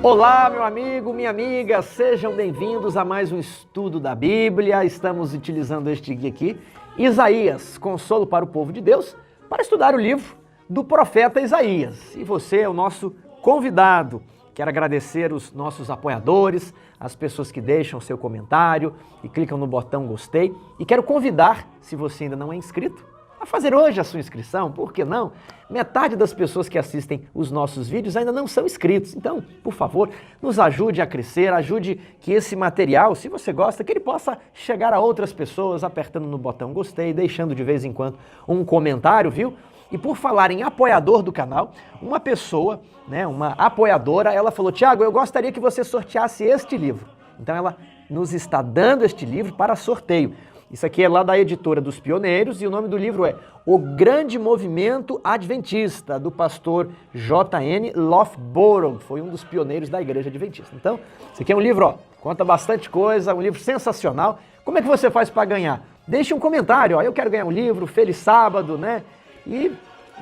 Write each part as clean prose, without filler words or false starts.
Olá, meu amigo, minha amiga, sejam bem-vindos a mais um estudo da Bíblia. Estamos utilizando este guia aqui, Isaías, Consolo para o Povo de Deus, para estudar o livro do profeta Isaías. E você é o nosso convidado. Quero agradecer os nossos apoiadores, as pessoas que deixam seu comentário e clicam no botão gostei. E quero convidar, se você ainda não é inscrito, a fazer hoje a sua inscrição, por que não? Metade das pessoas que assistem os nossos vídeos ainda não são inscritos. Então, por favor, nos ajude a crescer, ajude que esse material, se você gosta, que ele possa chegar a outras pessoas, apertando no botão gostei, deixando de vez em quando um comentário, viu? E por falar em apoiador do canal, uma pessoa, uma apoiadora, ela falou: Tiago, eu gostaria que você sorteasse este livro. Então ela nos está dando este livro para sorteio. Isso aqui é lá da editora dos Pioneiros e o nome do livro é O Grande Movimento Adventista, do pastor J.N. Loughborough, foi um dos pioneiros da Igreja Adventista. Então, isso aqui é um livro, conta bastante coisa, um livro sensacional. Como é que você faz para ganhar? Deixe um comentário, eu quero ganhar um livro, feliz sábado, E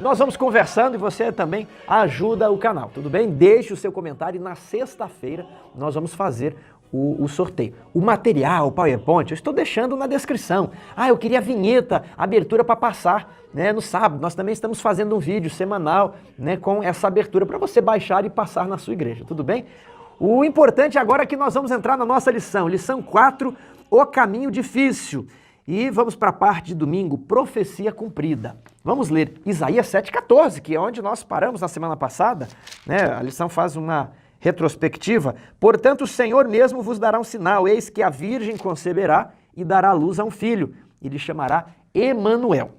nós vamos conversando e você também ajuda o canal, tudo bem? Deixe o seu comentário e na sexta-feira nós vamos fazer o sorteio. O material, o PowerPoint, eu estou deixando na descrição. Eu queria a vinheta, a abertura para passar no sábado. Nós também estamos fazendo um vídeo semanal com essa abertura para você baixar e passar na sua igreja, tudo bem? O importante agora é que nós vamos entrar na nossa lição 4, O Caminho Difícil. E vamos para a parte de domingo, profecia cumprida. Vamos ler Isaías 7,14, que é onde nós paramos na semana passada. A lição faz uma retrospectiva. Portanto, o Senhor mesmo vos dará um sinal. Eis que a virgem conceberá e dará à luz a um filho. E lhe chamará Emanuel.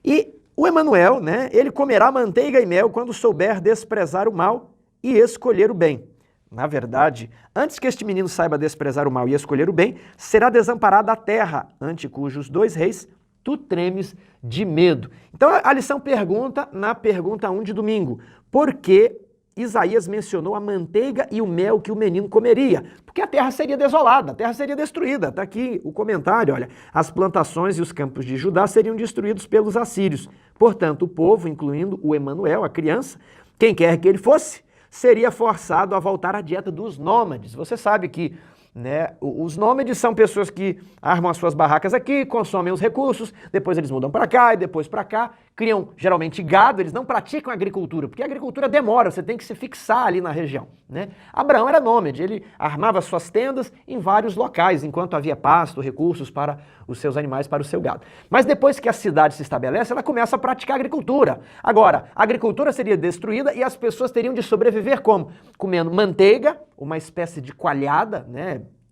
E o Emanuel, ele comerá manteiga e mel quando souber desprezar o mal e escolher o bem. Na verdade, antes que este menino saiba desprezar o mal e escolher o bem, será desamparada a terra, ante cujos 2 reis tu tremes de medo. Então a lição pergunta, na pergunta 1 de domingo, por que Isaías mencionou a manteiga e o mel que o menino comeria? Porque a terra seria desolada, a terra seria destruída. Está aqui o comentário, olha. As plantações e os campos de Judá seriam destruídos pelos assírios. Portanto, o povo, incluindo o Emanuel, a criança, quem quer que ele fosse, seria forçado a voltar à dieta dos nômades. Você sabe que os nômades são pessoas que armam as suas barracas aqui, consomem os recursos, depois eles mudam para cá e depois para cá, criam geralmente gado, eles não praticam agricultura, porque a agricultura demora, você tem que se fixar ali na região. Abraão era nômade, ele armava suas tendas em vários locais, enquanto havia pasto, recursos para os seus animais, para o seu gado. Mas depois que a cidade se estabelece, ela começa a praticar agricultura. Agora, a agricultura seria destruída e as pessoas teriam de sobreviver como? Comendo manteiga, uma espécie de coalhada,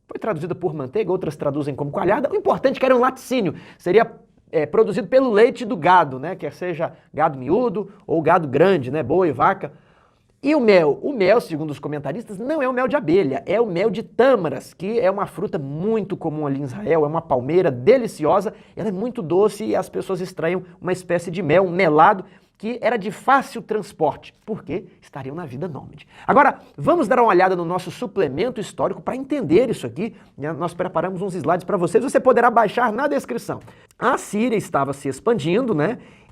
foi traduzida por manteiga, outras traduzem como coalhada. O importante é que era um laticínio, seria produzido pelo leite do gado, quer seja gado miúdo ou gado grande, boi, vaca. E o mel, segundo os comentaristas, não é o mel de abelha, é o mel de tâmaras, que é uma fruta muito comum ali em Israel, é uma palmeira deliciosa, ela é muito doce e as pessoas extraem uma espécie de mel, um melado, que era de fácil transporte, porque estariam na vida nômade. Agora, vamos dar uma olhada no nosso suplemento histórico para entender isso aqui. Nós preparamos uns slides para vocês, você poderá baixar na descrição. A Síria estava se expandindo,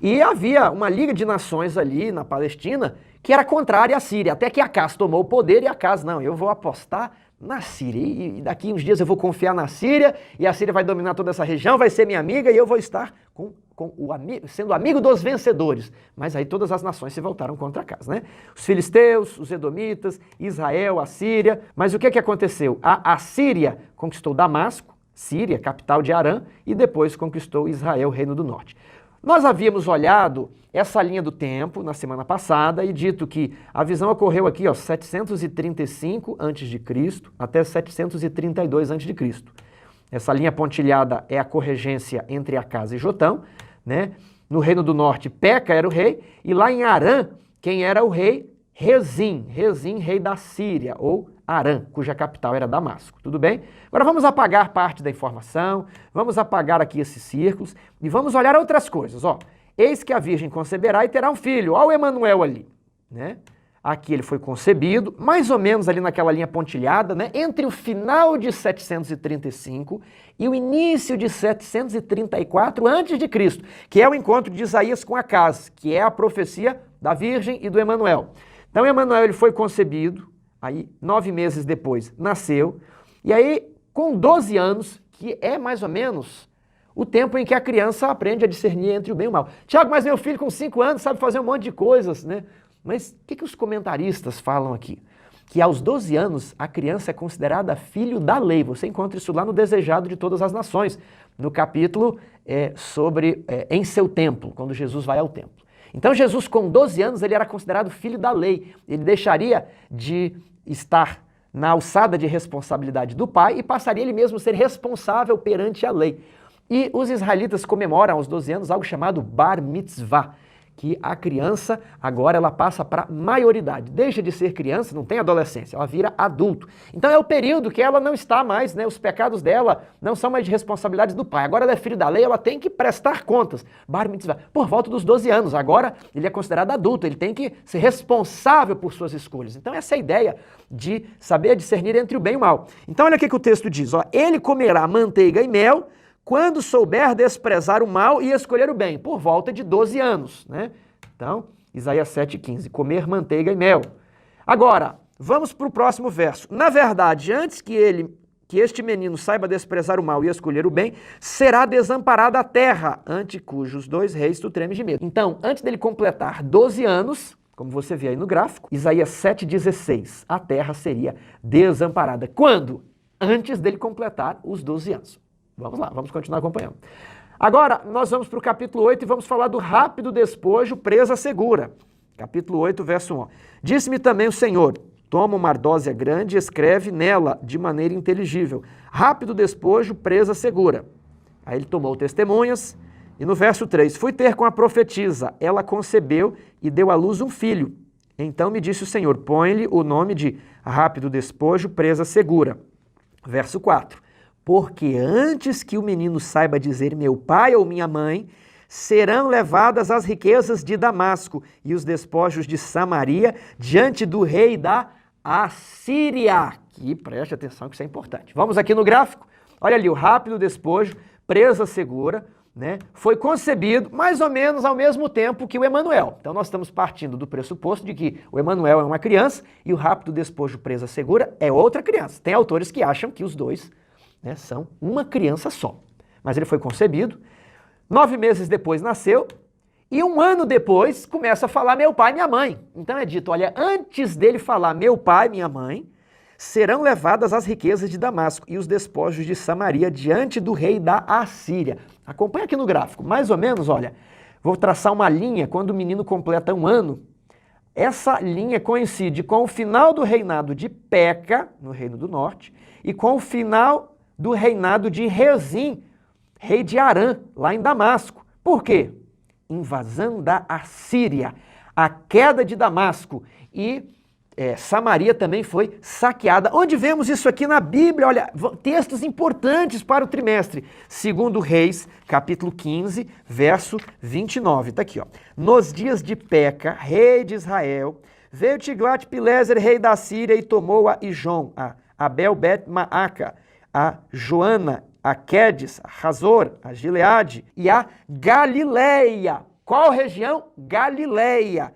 e havia uma liga de nações ali na Palestina que era contrária à Síria, até que Acaz tomou o poder e Acaz, não, eu vou apostar na Síria, e daqui uns dias eu vou confiar na Síria, e a Síria vai dominar toda essa região, vai ser minha amiga, e eu vou estar sendo amigo dos vencedores. Mas aí todas as nações se voltaram contra Acaz, Os filisteus, os edomitas, Israel, a Síria. Mas o que aconteceu? A Síria conquistou Damasco, Síria, capital de Arã, e depois conquistou Israel, reino do norte. Nós havíamos olhado essa linha do tempo na semana passada e dito que a visão ocorreu aqui, 735 a.C. até 732 a.C. Essa linha pontilhada é a corregência entre Acaz e Jotão, No reino do norte, Peca era o rei, e lá em Arã, quem era o rei? Rezim, rei da Síria, ou Arã, cuja capital era Damasco, tudo bem? Agora vamos apagar parte da informação, vamos apagar aqui esses círculos e vamos olhar outras coisas, Eis que a virgem conceberá e terá um filho, olha o Emanuel ali, Aqui ele foi concebido, mais ou menos ali naquela linha pontilhada, entre o final de 735 e o início de 734 a.C., que é o encontro de Isaías com Acaz, que é a profecia da Virgem e do Emanuel. Então Emanuel ele foi concebido aí 9 meses depois nasceu, e aí com 12 anos, que é mais ou menos o tempo em que a criança aprende a discernir entre o bem e o mal. Tiago, mas meu filho com 5 anos sabe fazer um monte de coisas, né? Mas o que os comentaristas falam aqui? Que aos 12 anos a criança é considerada filho da lei. Você encontra isso lá no Desejado de Todas as Nações, no capítulo sobre em seu templo, quando Jesus vai ao templo. Então Jesus com 12 anos ele era considerado filho da lei. Ele deixaria de estar na alçada de responsabilidade do pai e passaria ele mesmo a ser responsável perante a lei. E os israelitas comemoram aos 12 anos algo chamado Bar Mitzvah, que a criança agora ela passa para maioridade. Deixa de ser criança, não tem adolescência, ela vira adulto. Então é o período que ela não está mais, né? Os pecados dela não são mais de responsabilidade do pai. Agora ela é filho da lei, ela tem que prestar contas. Bar Mitzvah, por volta dos 12 anos. Agora ele é considerado adulto, ele tem que ser responsável por suas escolhas. Então essa é a ideia de saber discernir entre o bem e o mal. Então olha o que o texto diz, ó, ele comerá manteiga e mel quando souber desprezar o mal e escolher o bem, por volta de 12 anos, né? Então, Isaías 7,15, comer manteiga e mel. Agora, vamos para o próximo verso. Na verdade, antes que este menino saiba desprezar o mal e escolher o bem, será desamparada a terra, ante cujos 2 reis tu tremes de medo. Então, antes dele completar 12 anos, como você vê aí no gráfico, Isaías 7,16, a terra seria desamparada. Quando? Antes dele completar os 12 anos. Vamos lá, vamos continuar acompanhando. Agora, nós vamos para o capítulo 8 e vamos falar do rápido despojo, presa segura. Capítulo 8, verso 1. Disse-me também o Senhor, toma uma ardósia grande e escreve nela de maneira inteligível. Rápido despojo, presa segura. Aí ele tomou testemunhas e no verso 3, fui ter com a profetisa, ela concebeu e deu à luz um filho. Então me disse o Senhor, põe-lhe o nome de rápido despojo, presa segura. Verso 4. Porque antes que o menino saiba dizer meu pai ou minha mãe, serão levadas as riquezas de Damasco e os despojos de Samaria diante do rei da Assíria. Que preste atenção que isso é importante. Vamos aqui no gráfico. Olha ali, o rápido despojo, presa segura, né? Foi concebido mais ou menos ao mesmo tempo que o Emanuel. Então nós estamos partindo do pressuposto de que o Emanuel é uma criança e o rápido despojo, presa segura é outra criança. Tem autores que acham que os dois, né, são uma criança só. Mas ele foi concebido, 9 meses depois nasceu, e 1 ano depois começa a falar meu pai e minha mãe. Então é dito, olha, antes dele falar meu pai e minha mãe, serão levadas as riquezas de Damasco e os despojos de Samaria diante do rei da Assíria. Acompanha aqui no gráfico, mais ou menos, olha, vou traçar uma linha quando o menino completa 1 ano. Essa linha coincide com o final do reinado de Peca, no Reino do Norte, e com o final do reinado de Rezim, rei de Arã, lá em Damasco. Por quê? Invasão da Assíria, a queda de Damasco e Samaria também foi saqueada. Onde vemos isso aqui na Bíblia? Olha, textos importantes para o trimestre. 2 Reis, capítulo 15, verso 29. Está aqui, ó. Nos dias de Peca, rei de Israel, veio Tiglat-Pileser, rei da Síria, e tomou a Ijon, a Abel-Bet-Maaca, a Joana, a Quedes, a Razor, a Gileade e a Galileia. Qual região? Galileia.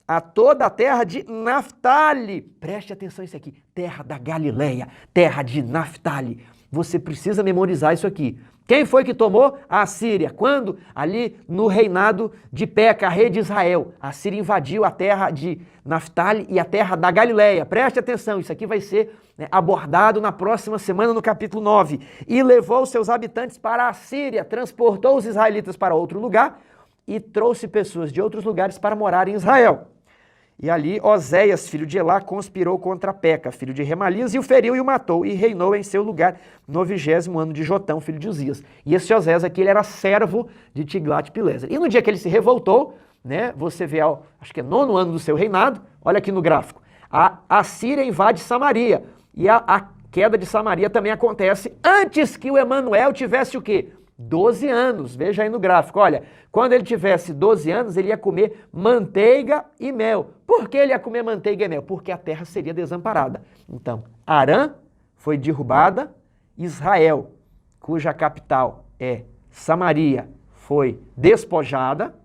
A toda a terra de Naftali. Preste atenção nisso aqui. Terra da Galileia, terra de Naftali. Você precisa memorizar isso aqui. Quem foi que tomou a Síria? Quando? Ali no reinado de Peca, rei de Israel. A Síria invadiu a terra de Naftali e a terra da Galileia. Preste atenção, isso aqui vai ser abordado na próxima semana no capítulo 9. E levou seus habitantes para a Síria, transportou os israelitas para outro lugar e trouxe pessoas de outros lugares para morar em Israel. E ali Oséias, filho de Elá, conspirou contra Peca, filho de Remalias, e o feriu e o matou, e reinou em seu lugar no 20º ano de Jotão, filho de Uzias. E esse Oséias aqui, ele era servo de Tiglat-Pileser. E no dia que ele se revoltou, né, você vê, acho que é 9º ano do seu reinado, olha aqui no gráfico, a Assíria invade Samaria, e a queda de Samaria também acontece antes que o Emanuel tivesse o quê? 12 anos, veja aí no gráfico, olha, quando ele tivesse 12 anos, ele ia comer manteiga e mel. Por que ele ia comer manteiga e mel? Porque a terra seria desamparada. Então, Arã foi derrubada, Israel, cuja capital é Samaria, foi despojada,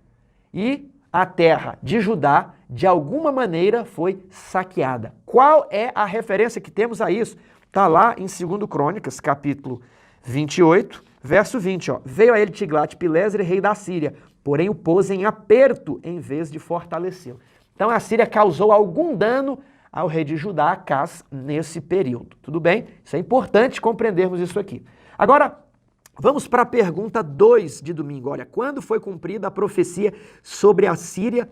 e a terra de Judá, de alguma maneira, foi saqueada. Qual é a referência que temos a isso? Está lá em 2 Crônicas, capítulo 28, verso 20. Ó. Veio a ele Tiglat-Pileser, rei da Síria, porém o pôs em aperto em vez de fortalecê-lo. Então a Síria causou algum dano ao rei de Judá, Acaz, nesse período. Tudo bem? Isso é importante compreendermos isso aqui. Agora, vamos para a pergunta 2 de domingo. Olha, quando foi cumprida a profecia sobre a Síria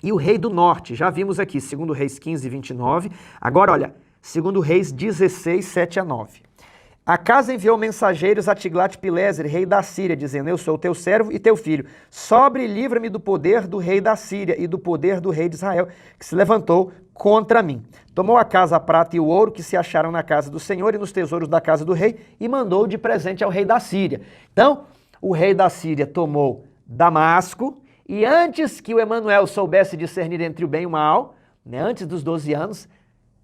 e o rei do norte? Já vimos aqui, 2 Reis 15, 29. Agora, olha, 2 Reis 16, 7 a 9. Acaz enviou mensageiros a Tiglat-Pileser, rei da Síria, dizendo: eu sou teu servo e teu filho. Sobre e livra-me do poder do rei da Síria e do poder do rei de Israel, que se levantou contra mim. Tomou Acaz a prata e o ouro que se acharam na casa do Senhor e nos tesouros da casa do rei e mandou de presente ao rei da Síria. Então, o rei da Síria tomou Damasco e antes que o Emanuel soubesse discernir entre o bem e o mal, né, antes dos 12 anos,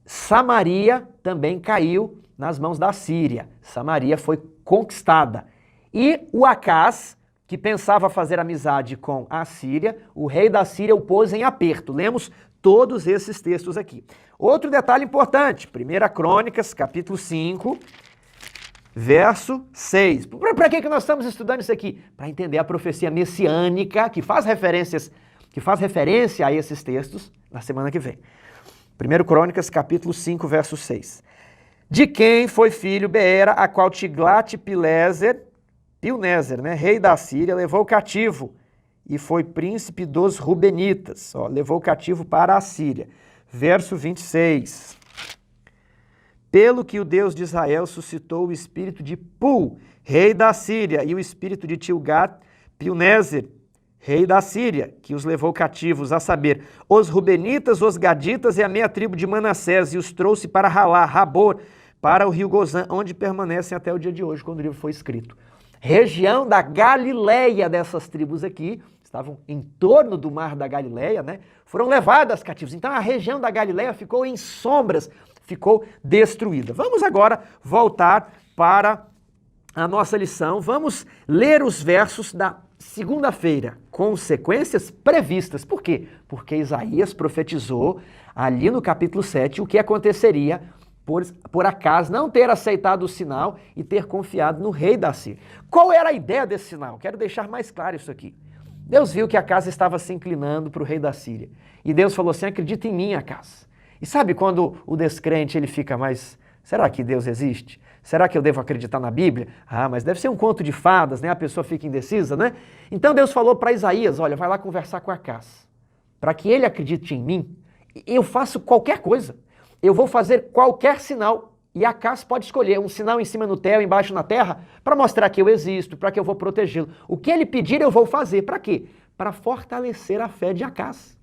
Samaria também caiu nas mãos da Síria. Samaria foi conquistada. E o Acaz, que pensava fazer amizade com a Síria, o rei da Síria o pôs em aperto. Lemos todos esses textos aqui. Outro detalhe importante, 1 Crônicas, capítulo 5, verso 6. Para que nós estamos estudando isso aqui? Para entender a profecia messiânica, que faz referência a esses textos, na semana que vem. 1 Crônicas, capítulo 5, verso 6. De quem foi filho Beera, a qual Tiglat-Pileser, né, rei da Síria, levou cativo e foi príncipe dos Rubenitas. Ó, levou cativo para a Síria. Verso 26. Pelo que o Deus de Israel suscitou o espírito de Pul, rei da Síria, e o espírito de Tilgat-Pilneser, rei da Síria, que os levou cativos, a saber, os Rubenitas, os Gaditas e a meia tribo de Manassés, e os trouxe para Halá, Rabor, para o rio Gozã, onde permanecem até o dia de hoje, quando o livro foi escrito. Região da Galileia dessas tribos aqui, estavam em torno do mar da Galileia, né? Foram levadas cativos. Então a região da Galileia ficou em sombras, ficou destruída. Vamos agora voltar para a nossa lição. Vamos ler os versos da segunda-feira, consequências previstas. Por quê? Porque Isaías profetizou ali no capítulo 7 o que aconteceria por Acaz não ter aceitado o sinal e ter confiado no rei da Síria. Qual era a ideia desse sinal? Quero deixar mais claro isso aqui. Deus viu que Acaz estava se inclinando para o rei da Síria. E Deus falou assim: acredita em mim, Acaz. E sabe quando o descrente ele fica mais... Será que Deus existe? Será que eu devo acreditar na Bíblia? Ah, mas deve ser um conto de fadas, né? A pessoa fica indecisa, né? Então Deus falou para Isaías: olha, vai lá conversar com Acaz. Para que ele acredite em mim, eu faço qualquer coisa. Eu vou fazer qualquer sinal. E Acaz pode escolher um sinal em cima no céu, embaixo na terra, para mostrar que eu existo, para que eu vou protegê-lo. O que ele pedir eu vou fazer. Para quê? Para fortalecer a fé de Acaz.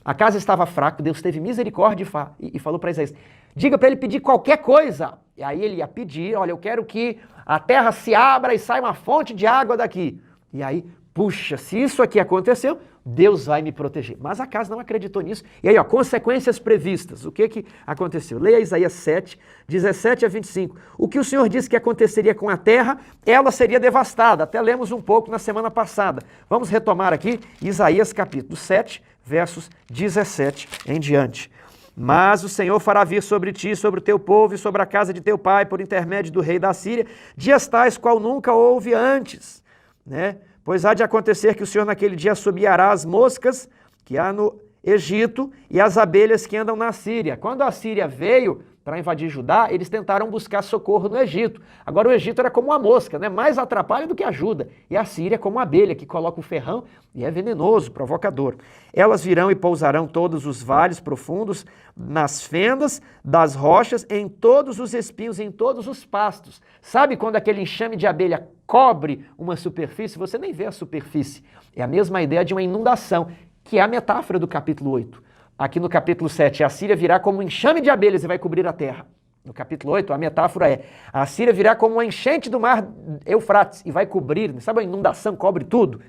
Acaz estava fraco, Deus teve misericórdia e falou para Isaías: diga para ele pedir qualquer coisa. E aí ele ia pedir: olha, eu quero que a terra se abra e saia uma fonte de água daqui. E aí, puxa, se isso aqui aconteceu, Deus vai me proteger. Mas Acaz não acreditou nisso. E aí, ó, consequências previstas. O que aconteceu? Leia Isaías 7, 17 a 25. O que o Senhor disse que aconteceria com a terra, ela seria devastada. Até lemos um pouco na semana passada. Vamos retomar aqui Isaías capítulo 7, versos 17 em diante. Mas o Senhor fará vir sobre ti, sobre o teu povo e sobre a casa de teu pai, por intermédio do rei da Síria, dias tais qual nunca houve antes, né? Pois há de acontecer que o Senhor naquele dia assobiará as moscas que há no Egito e as abelhas que andam na Síria. Quando a Síria veio para invadir Judá, eles tentaram buscar socorro no Egito. Agora o Egito era como uma mosca, né? Mais atrapalha do que ajuda. E a Síria como uma abelha que coloca o ferrão e é venenoso, provocador. Elas virão e pousarão todos os vales profundos, nas fendas das rochas, em todos os espinhos, em todos os pastos. Sabe quando aquele enxame de abelha cobre uma superfície? Você nem vê a superfície. É a mesma ideia de uma inundação, que é a metáfora do capítulo 8. Aqui no capítulo 7, a Síria virá como um enxame de abelhas e vai cobrir a terra. No capítulo 8, a metáfora é: a Síria virá como uma enchente do mar Eufrates e vai cobrir, sabe, a inundação cobre tudo.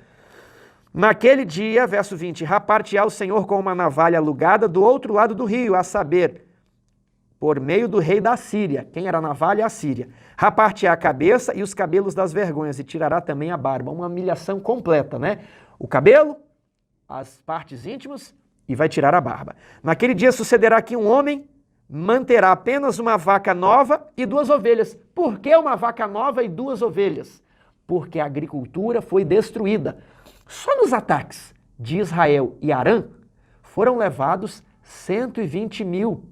Naquele dia, verso 20, rapar-te-á o Senhor com uma navalha alugada do outro lado do rio, a saber, por meio do rei da Síria. Quem era a navalha? A Síria. Rapar-te-á a cabeça e os cabelos das vergonhas e tirará também a barba. Uma humilhação completa, né? O cabelo as partes íntimas e vai tirar a barba. Naquele dia sucederá que um homem manterá apenas uma vaca nova e 2 ovelhas. Por que uma vaca nova e 2 ovelhas? Porque a agricultura foi destruída. Só nos ataques de Israel e Arã foram levados 120 mil,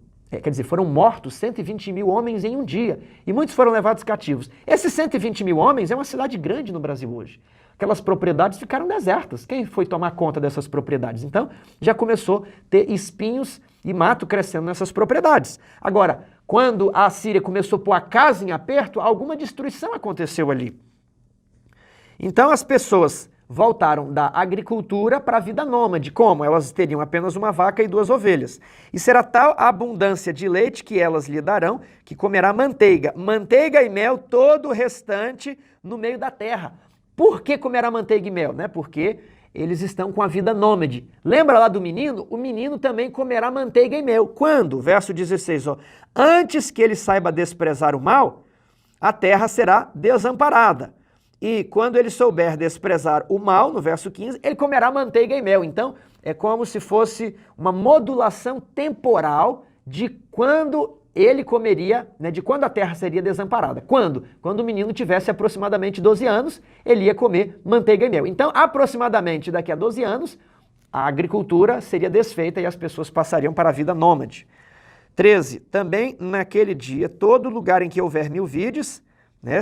foram mortos 120 mil homens em um dia. E muitos foram levados cativos. Esses 120 mil homens é uma cidade grande no Brasil hoje. Aquelas propriedades ficaram desertas. Quem foi tomar conta dessas propriedades? Então, já começou a ter espinhos e mato crescendo nessas propriedades. Agora, quando a Assíria começou a pôr a casa em aperto, alguma destruição aconteceu ali. Então, as pessoas voltaram da agricultura para a vida nômade. Como? Elas teriam apenas uma vaca e 2 ovelhas. E será tal a abundância de leite que elas lhe darão, que comerá manteiga e mel, todo o restante no meio da terra. Por que comerá manteiga e mel? Porque eles estão com a vida nômade. Lembra lá do menino? O menino também comerá manteiga e mel. Quando? Verso 16, antes que ele saiba desprezar o mal, a terra será desamparada. E quando ele souber desprezar o mal, no verso 15, ele comerá manteiga e mel. Então, é como se fosse uma modulação temporal de quando ele comeria, de quando a terra seria desamparada. Quando? Quando o menino tivesse aproximadamente 12 anos, ele ia comer manteiga e mel. Então, aproximadamente daqui a 12 anos, a agricultura seria desfeita e as pessoas passariam para a vida nômade. 13. Também naquele dia, todo lugar em que houver 1000 vides,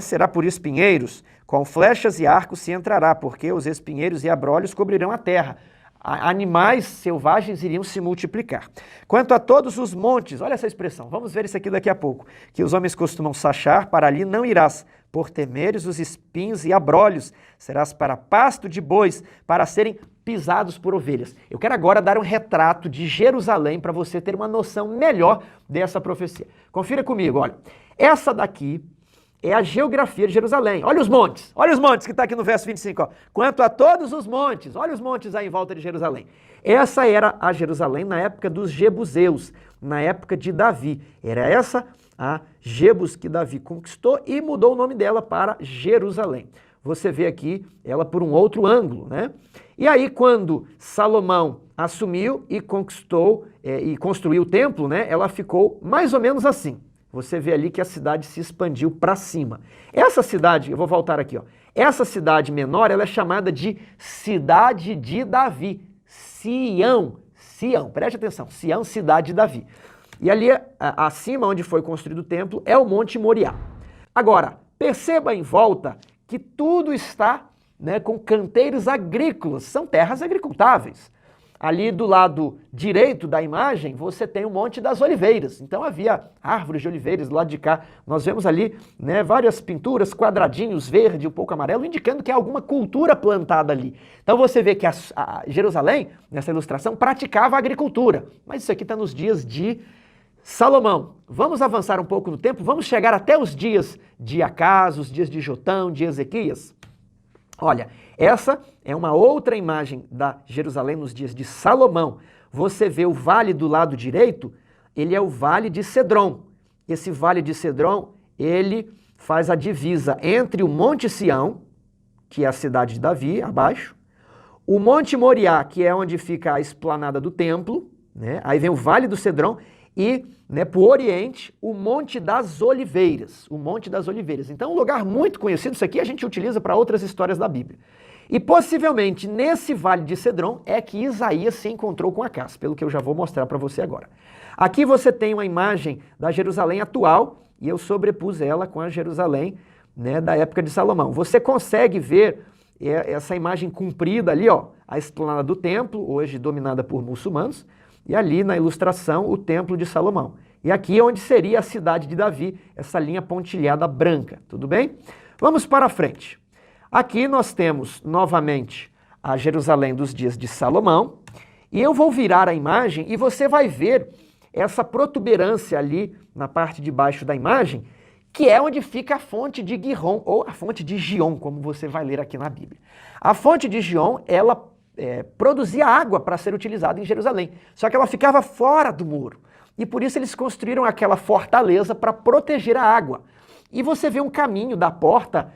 será por espinheiros, com flechas e arcos se entrará, porque os espinheiros e abrolhos cobrirão a terra. Animais selvagens iriam se multiplicar. Quanto a todos os montes, olha essa expressão, vamos ver isso aqui daqui a pouco, que os homens costumam sachar, para ali não irás, por temeres os espinhos e abrolhos, serás para pasto de bois, para serem pisados por ovelhas. Eu quero agora dar um retrato de Jerusalém para você ter uma noção melhor dessa profecia. Confira comigo, olha, essa daqui é a geografia de Jerusalém. Olha os montes que está aqui no verso 25. Quanto a todos os montes, olha os montes aí em volta de Jerusalém. Essa era a Jerusalém na época dos Jebuseus, na época de Davi. Era essa a Jebus que Davi conquistou e mudou o nome dela para Jerusalém. Você vê aqui ela por um outro ângulo, E aí quando Salomão assumiu e conquistou e construiu o templo, ela ficou mais ou menos assim. Você vê ali que a cidade se expandiu para cima. Essa cidade, eu vou voltar aqui, essa cidade menor, ela é chamada de Cidade de Davi. Sião, preste atenção, Sião, Cidade de Davi. E ali, acima onde foi construído o templo, é o Monte Moriá. Agora, perceba em volta que tudo está com canteiros agrícolas, são terras agricultáveis. Ali do lado direito da imagem, você tem o Monte das Oliveiras. Então havia árvores de oliveiras do lado de cá. Nós vemos ali várias pinturas, quadradinhos verde, um pouco amarelo, indicando que há alguma cultura plantada ali. Então você vê que a Jerusalém, nessa ilustração, praticava a agricultura. Mas isso aqui está nos dias de Salomão. Vamos avançar um pouco no tempo, vamos chegar até os dias de Acás, os dias de Jotão, de Ezequias. Olha, essa é uma outra imagem da Jerusalém nos dias de Salomão. Você vê o vale do lado direito, ele é o Vale de Cedron. Esse Vale de Cedron, ele faz a divisa entre o Monte Sião, que é a cidade de Davi, abaixo, o Monte Moriá, que é onde fica a esplanada do templo, Aí vem o Vale do Cedron e, para o oriente, o Monte das Oliveiras. O Monte das Oliveiras. Então, um lugar muito conhecido, isso aqui a gente utiliza para outras histórias da Bíblia. E possivelmente nesse Vale de Cedron é que Isaías se encontrou com Acás, pelo que eu já vou mostrar para você agora. Aqui você tem uma imagem da Jerusalém atual e eu sobrepus ela com a Jerusalém da época de Salomão. Você consegue ver essa imagem comprida ali, a esplanada do templo, hoje dominada por muçulmanos, e ali na ilustração o templo de Salomão. E aqui é onde seria a cidade de Davi, essa linha pontilhada branca, tudo bem? Vamos para frente. Aqui nós temos novamente a Jerusalém dos dias de Salomão, e eu vou virar a imagem e você vai ver essa protuberância ali na parte de baixo da imagem, que é onde fica a fonte de Gihon, ou a fonte de Gion, como você vai ler aqui na Bíblia. A fonte de Gion, ela produzia água para ser utilizada em Jerusalém, só que ela ficava fora do muro. E por isso eles construíram aquela fortaleza para proteger a água. E você vê um caminho da porta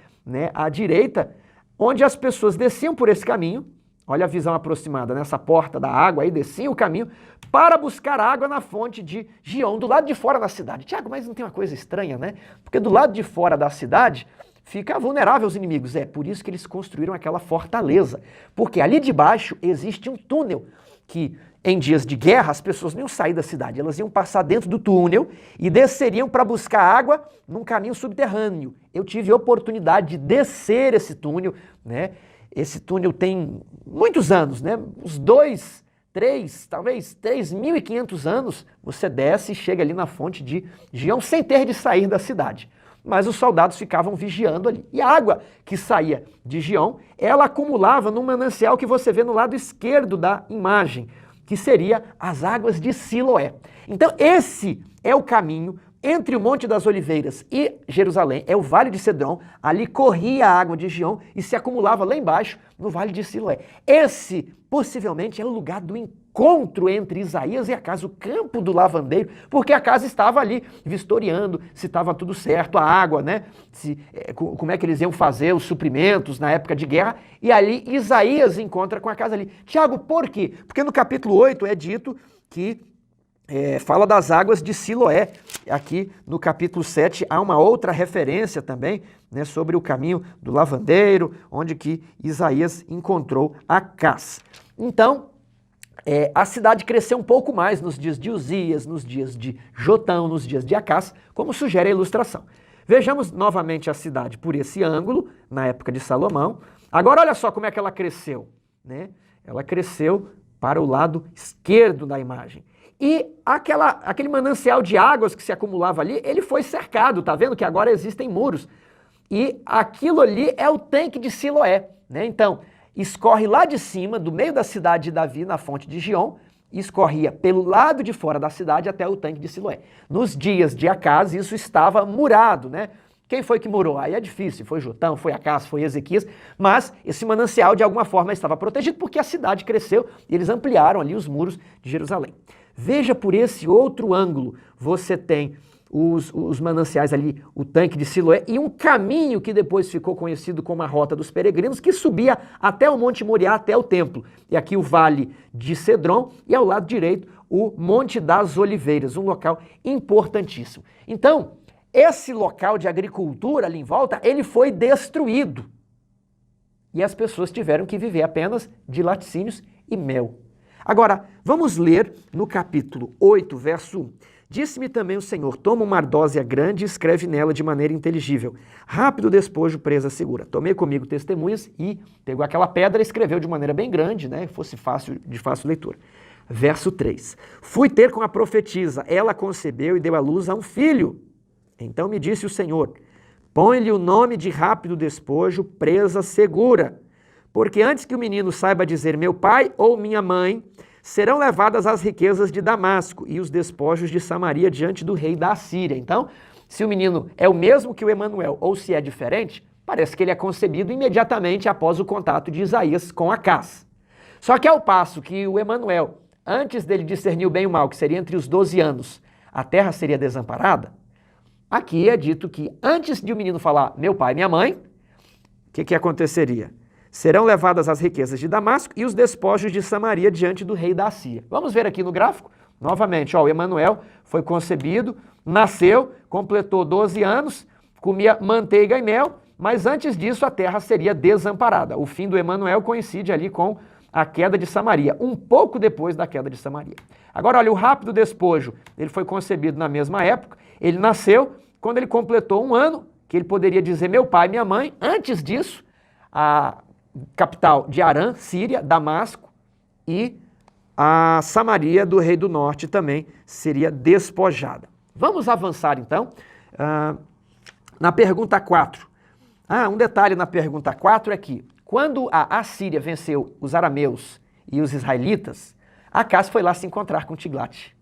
à direita, onde as pessoas desciam por esse caminho, olha a visão aproximada, nessa porta da água, aí descia o caminho para buscar água na fonte de Giom, do lado de fora da cidade. Tiago, mas não tem uma coisa estranha, né? Porque do lado de fora da cidade fica vulnerável aos inimigos. É por isso que eles construíram aquela fortaleza. Porque ali de baixo existe um túnel que, em dias de guerra, as pessoas não iam sair da cidade. Elas iam passar dentro do túnel e desceriam para buscar água num caminho subterrâneo. Eu tive a oportunidade de descer esse túnel, né? Esse túnel tem muitos anos, né? Uns 2, 3, talvez 3.500 anos, você desce e chega ali na fonte de Giom sem ter de sair da cidade. Mas os soldados ficavam vigiando ali. E a água que saía de Giom, ela acumulava num manancial que você vê no lado esquerdo da imagem, que seria as águas de Siloé. Então esse é o caminho entre o Monte das Oliveiras e Jerusalém, é o Vale de Cedron. Ali corria a água de Giom e se acumulava lá embaixo no Vale de Siloé. Esse possivelmente é o lugar do encontro entre Isaías e a casa, o campo do lavandeiro, porque a casa estava ali vistoriando se estava tudo certo, a água, né? Como é que eles iam fazer os suprimentos na época de guerra, e ali Isaías encontra com a casa ali. Tiago, por quê? Porque no capítulo 8 é dito que fala das águas de Siloé. Aqui no capítulo 7 há uma outra referência também, né, sobre o caminho do lavandeiro, onde que Isaías encontrou Acás. Então, a cidade cresceu um pouco mais nos dias de Uzias, nos dias de Jotão, nos dias de Acás, como sugere a ilustração. Vejamos novamente a cidade por esse ângulo, na época de Salomão. Agora olha só como é que ela cresceu, né? Ela cresceu para o lado esquerdo da imagem. E aquele manancial de águas que se acumulava ali, ele foi cercado, tá vendo que agora existem muros. E aquilo ali é o tanque de Siloé, né? Então, escorre lá de cima, do meio da cidade de Davi, na fonte de Giom, e escorria pelo lado de fora da cidade até o tanque de Siloé. Nos dias de Acás, isso estava murado, né? Quem foi que murou? Aí é difícil, foi Jotão, foi Acás, foi Ezequias, mas esse manancial de alguma forma estava protegido porque a cidade cresceu e eles ampliaram ali os muros de Jerusalém. Veja por esse outro ângulo, você tem os mananciais ali, o tanque de Siloé e um caminho que depois ficou conhecido como a Rota dos Peregrinos, que subia até o Monte Moriá, até o templo. E aqui o Vale de Cedron e ao lado direito o Monte das Oliveiras, um local importantíssimo. Então, esse local de agricultura ali em volta, ele foi destruído. E as pessoas tiveram que viver apenas de laticínios e mel. Agora, vamos ler no capítulo 8, verso 1. Disse-me também o Senhor, toma uma ardósia grande e escreve nela de maneira inteligível. Rápido despojo, presa segura. Tomei comigo testemunhas e pegou aquela pedra e escreveu de maneira bem grande, né? Fosse de fácil leitura. Verso 3. Fui ter com a profetisa, ela concebeu e deu à luz a um filho. Então me disse o Senhor, põe-lhe o nome de rápido despojo, presa segura. Porque antes que o menino saiba dizer meu pai ou minha mãe, serão levadas as riquezas de Damasco e os despojos de Samaria diante do rei da Assíria. Então, se o menino é o mesmo que o Emanuel ou se é diferente, parece que ele é concebido imediatamente após o contato de Isaías com Acás. Só que ao passo que o Emanuel, antes dele discernir o bem e o mal, que seria entre os 12 anos, a terra seria desamparada, aqui é dito que antes de o menino falar meu pai e minha mãe, o que aconteceria? Serão levadas as riquezas de Damasco e os despojos de Samaria diante do rei da Assíria. Vamos ver aqui no gráfico? Novamente, ó, o Emanuel foi concebido, nasceu, completou 12 anos, comia manteiga e mel, mas antes disso a terra seria desamparada. O fim do Emanuel coincide ali com a queda de Samaria, um pouco depois da queda de Samaria. Agora, olha, o rápido despojo, ele foi concebido na mesma época, ele nasceu quando ele completou 1 ano, que ele poderia dizer meu pai e minha mãe. Antes disso, a capital de Arã, Síria, Damasco e a Samaria do rei do norte também seria despojada. Vamos avançar então na pergunta 4. Um detalhe na pergunta 4 é que quando a Assíria venceu os arameus e os israelitas, Acás foi lá se encontrar com Tiglat.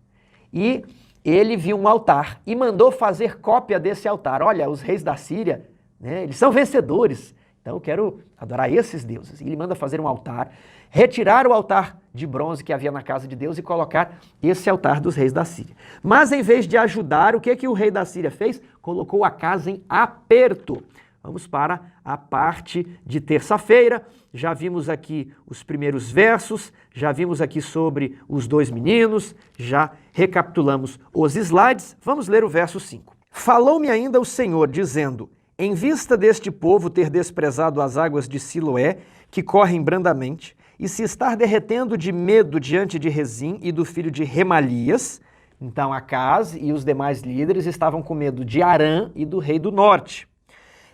E ele viu um altar e mandou fazer cópia desse altar. Olha, os reis da Síria, né, eles são vencedores. Então eu quero adorar esses deuses. E ele manda fazer um altar, retirar o altar de bronze que havia na casa de Deus e colocar esse altar dos reis da Síria. Mas em vez de ajudar, o que o rei da Síria fez? Colocou a casa em aperto. Vamos para a parte de terça-feira. Já vimos aqui os primeiros versos, já vimos aqui sobre os 2 meninos, já recapitulamos os slides. Vamos ler o verso 5. Falou-me ainda o Senhor, dizendo: em vista deste povo ter desprezado as águas de Siloé, que correm brandamente, e se estar derretendo de medo diante de Rezim e do filho de Remalias, então Acaz e os demais líderes estavam com medo de Arã e do rei do norte.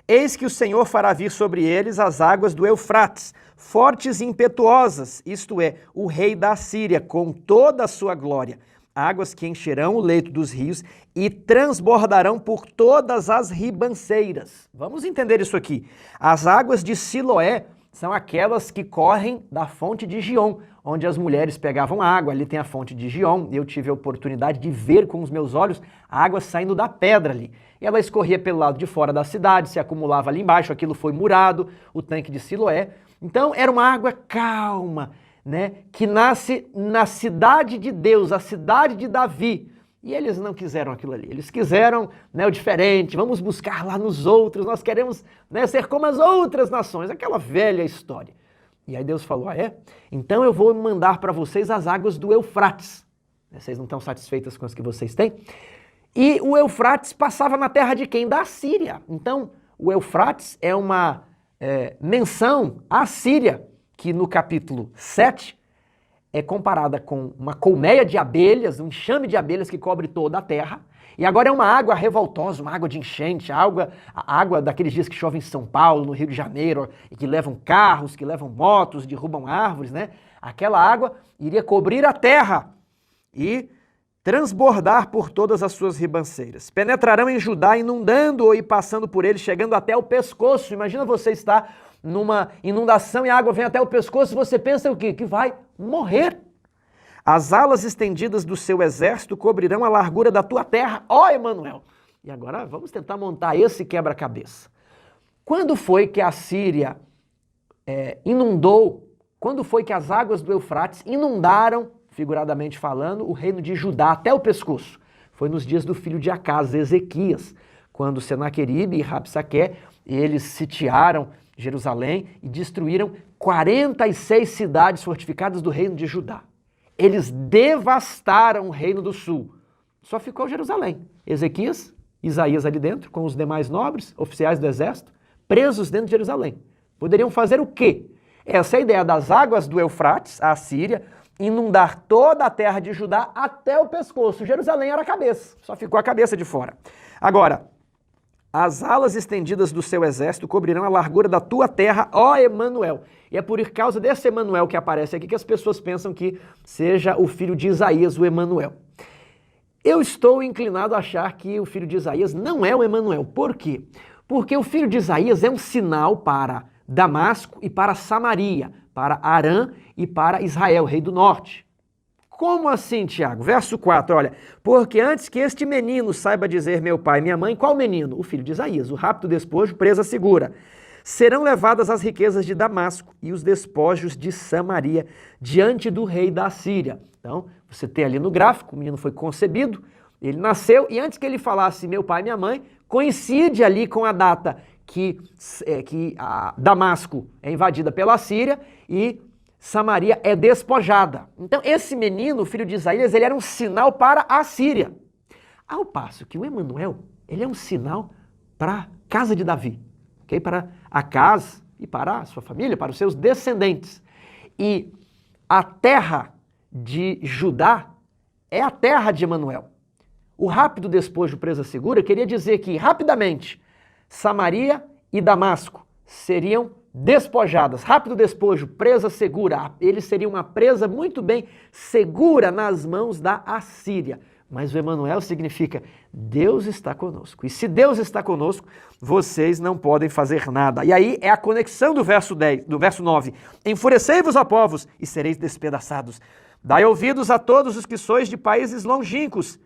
Eis que o Senhor fará vir sobre eles as águas do Eufrates, fortes e impetuosas, isto é, o rei da Assíria, com toda a sua glória, águas que encherão o leito dos rios e transbordarão por todas as ribanceiras. Vamos entender isso aqui. As águas de Siloé são aquelas que correm da fonte de Giom, onde as mulheres pegavam água. Ali tem a fonte de Giom. Eu tive a oportunidade de ver com os meus olhos a água saindo da pedra ali. E ela escorria pelo lado de fora da cidade, se acumulava ali embaixo, aquilo foi murado, o tanque de Siloé. Então era uma água calma, né, que nasce na cidade de Deus, a cidade de Davi. E eles não quiseram aquilo ali, eles quiseram, né, o diferente, vamos buscar lá nos outros, nós queremos, né, ser como as outras nações, aquela velha história. E aí Deus falou, então eu vou mandar para vocês as águas do Eufrates. Vocês não estão satisfeitas com as que vocês têm? E o Eufrates passava na terra de quem? Da Assíria. Então o Eufrates é uma menção à Síria, que no capítulo 7 é comparada com uma colmeia de abelhas, um enxame de abelhas que cobre toda a terra. E agora é uma água revoltosa, uma água de enchente, a água daqueles dias que chove em São Paulo, no Rio de Janeiro, e que levam carros, que levam motos, derrubam árvores, né? Aquela água iria cobrir a terra e transbordar por todas as suas ribanceiras. Penetrarão em Judá, inundando-o e passando por ele, chegando até o pescoço. Imagina você estar numa inundação e a água vem até o pescoço, você pensa o quê? Que vai morrer. As alas estendidas do seu exército cobrirão a largura da tua terra, ó Emanuel. E agora vamos tentar montar esse quebra-cabeça. Quando foi que a Síria inundou, quando foi que as águas do Eufrates inundaram, figuradamente falando, o reino de Judá até o pescoço? Foi nos dias do filho de Acaz, Ezequias, quando Senaqueribe e Rabsaqué, eles sitiaram Jerusalém e destruíram 46 cidades fortificadas do reino de Judá. Eles devastaram o reino do sul. Só ficou Jerusalém. Ezequias, Isaías ali dentro, com os demais nobres, oficiais do exército, presos dentro de Jerusalém. Poderiam fazer o quê? Essa é a ideia das águas do Eufrates, a Síria, inundar toda a terra de Judá até o pescoço. Jerusalém era a cabeça, só ficou a cabeça de fora. Agora, as alas estendidas do seu exército cobrirão a largura da tua terra, ó Emanuel. E é por causa desse Emanuel que aparece aqui que as pessoas pensam que seja o filho de Isaías, o Emanuel. Eu estou inclinado a achar que o filho de Isaías não é o Emanuel. Por quê? Porque o filho de Isaías é um sinal para Damasco e para Samaria, para Arã e para Israel, rei do norte. Como assim, Tiago? Verso 4, olha. Porque antes que este menino saiba dizer meu pai e minha mãe, qual menino? O filho de Isaías, o rápido despojo, presa segura. Serão levadas as riquezas de Damasco e os despojos de Samaria diante do rei da Síria. Então, você tem ali no gráfico, o menino foi concebido, ele nasceu e antes que ele falasse meu pai e minha mãe, coincide ali com a data que Damasco é invadida pela Síria e Samaria é despojada. Então esse menino, filho de Isaías, ele era um sinal para a Síria. Ao passo que o Emanuel, ele é um sinal para a casa de Davi, okay? Para a casa e para a sua família, para os seus descendentes. E a terra de Judá é a terra de Emanuel. O rápido despojo presa segura queria dizer que, rapidamente, Samaria e Damasco seriam despojadas. Rápido despojo, presa segura. Eles seriam uma presa muito bem segura nas mãos da Assíria. Mas o Emanuel significa Deus está conosco. E se Deus está conosco, vocês não podem fazer nada. E aí é a conexão do verso 10, do verso 9. Enfurecei-vos, ó povos, e sereis despedaçados. Dai ouvidos a todos os que sois de países longínquos.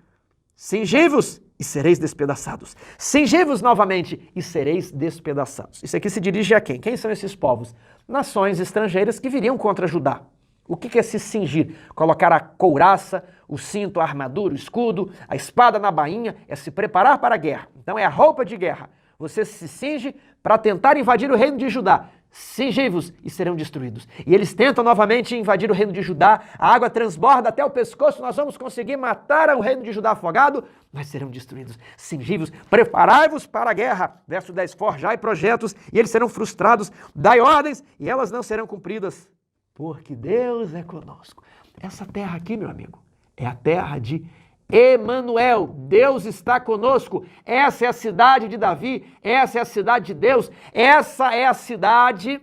Cingi-vos e sereis despedaçados. Cingi-vos novamente e sereis despedaçados. Isso aqui se dirige a quem? Quem são esses povos? Nações estrangeiras que viriam contra Judá. O que é se cingir? Colocar a couraça, o cinto, a armadura, o escudo, a espada na bainha, é se preparar para a guerra. Então é a roupa de guerra. Você se cinge para tentar invadir o reino de Judá. Cingei-vos e serão destruídos. E eles tentam novamente invadir o reino de Judá. A água transborda até o pescoço. Nós vamos conseguir matar o reino de Judá afogado, mas serão destruídos. Cingei-vos, preparai-vos para a guerra. Verso 10, forjai projetos e eles serão frustrados. Dai ordens e elas não serão cumpridas. Porque Deus é conosco. Essa terra aqui, meu amigo, é a terra de Emanuel, Deus está conosco. Essa é a cidade de Davi, essa é a cidade de Deus, essa é a cidade,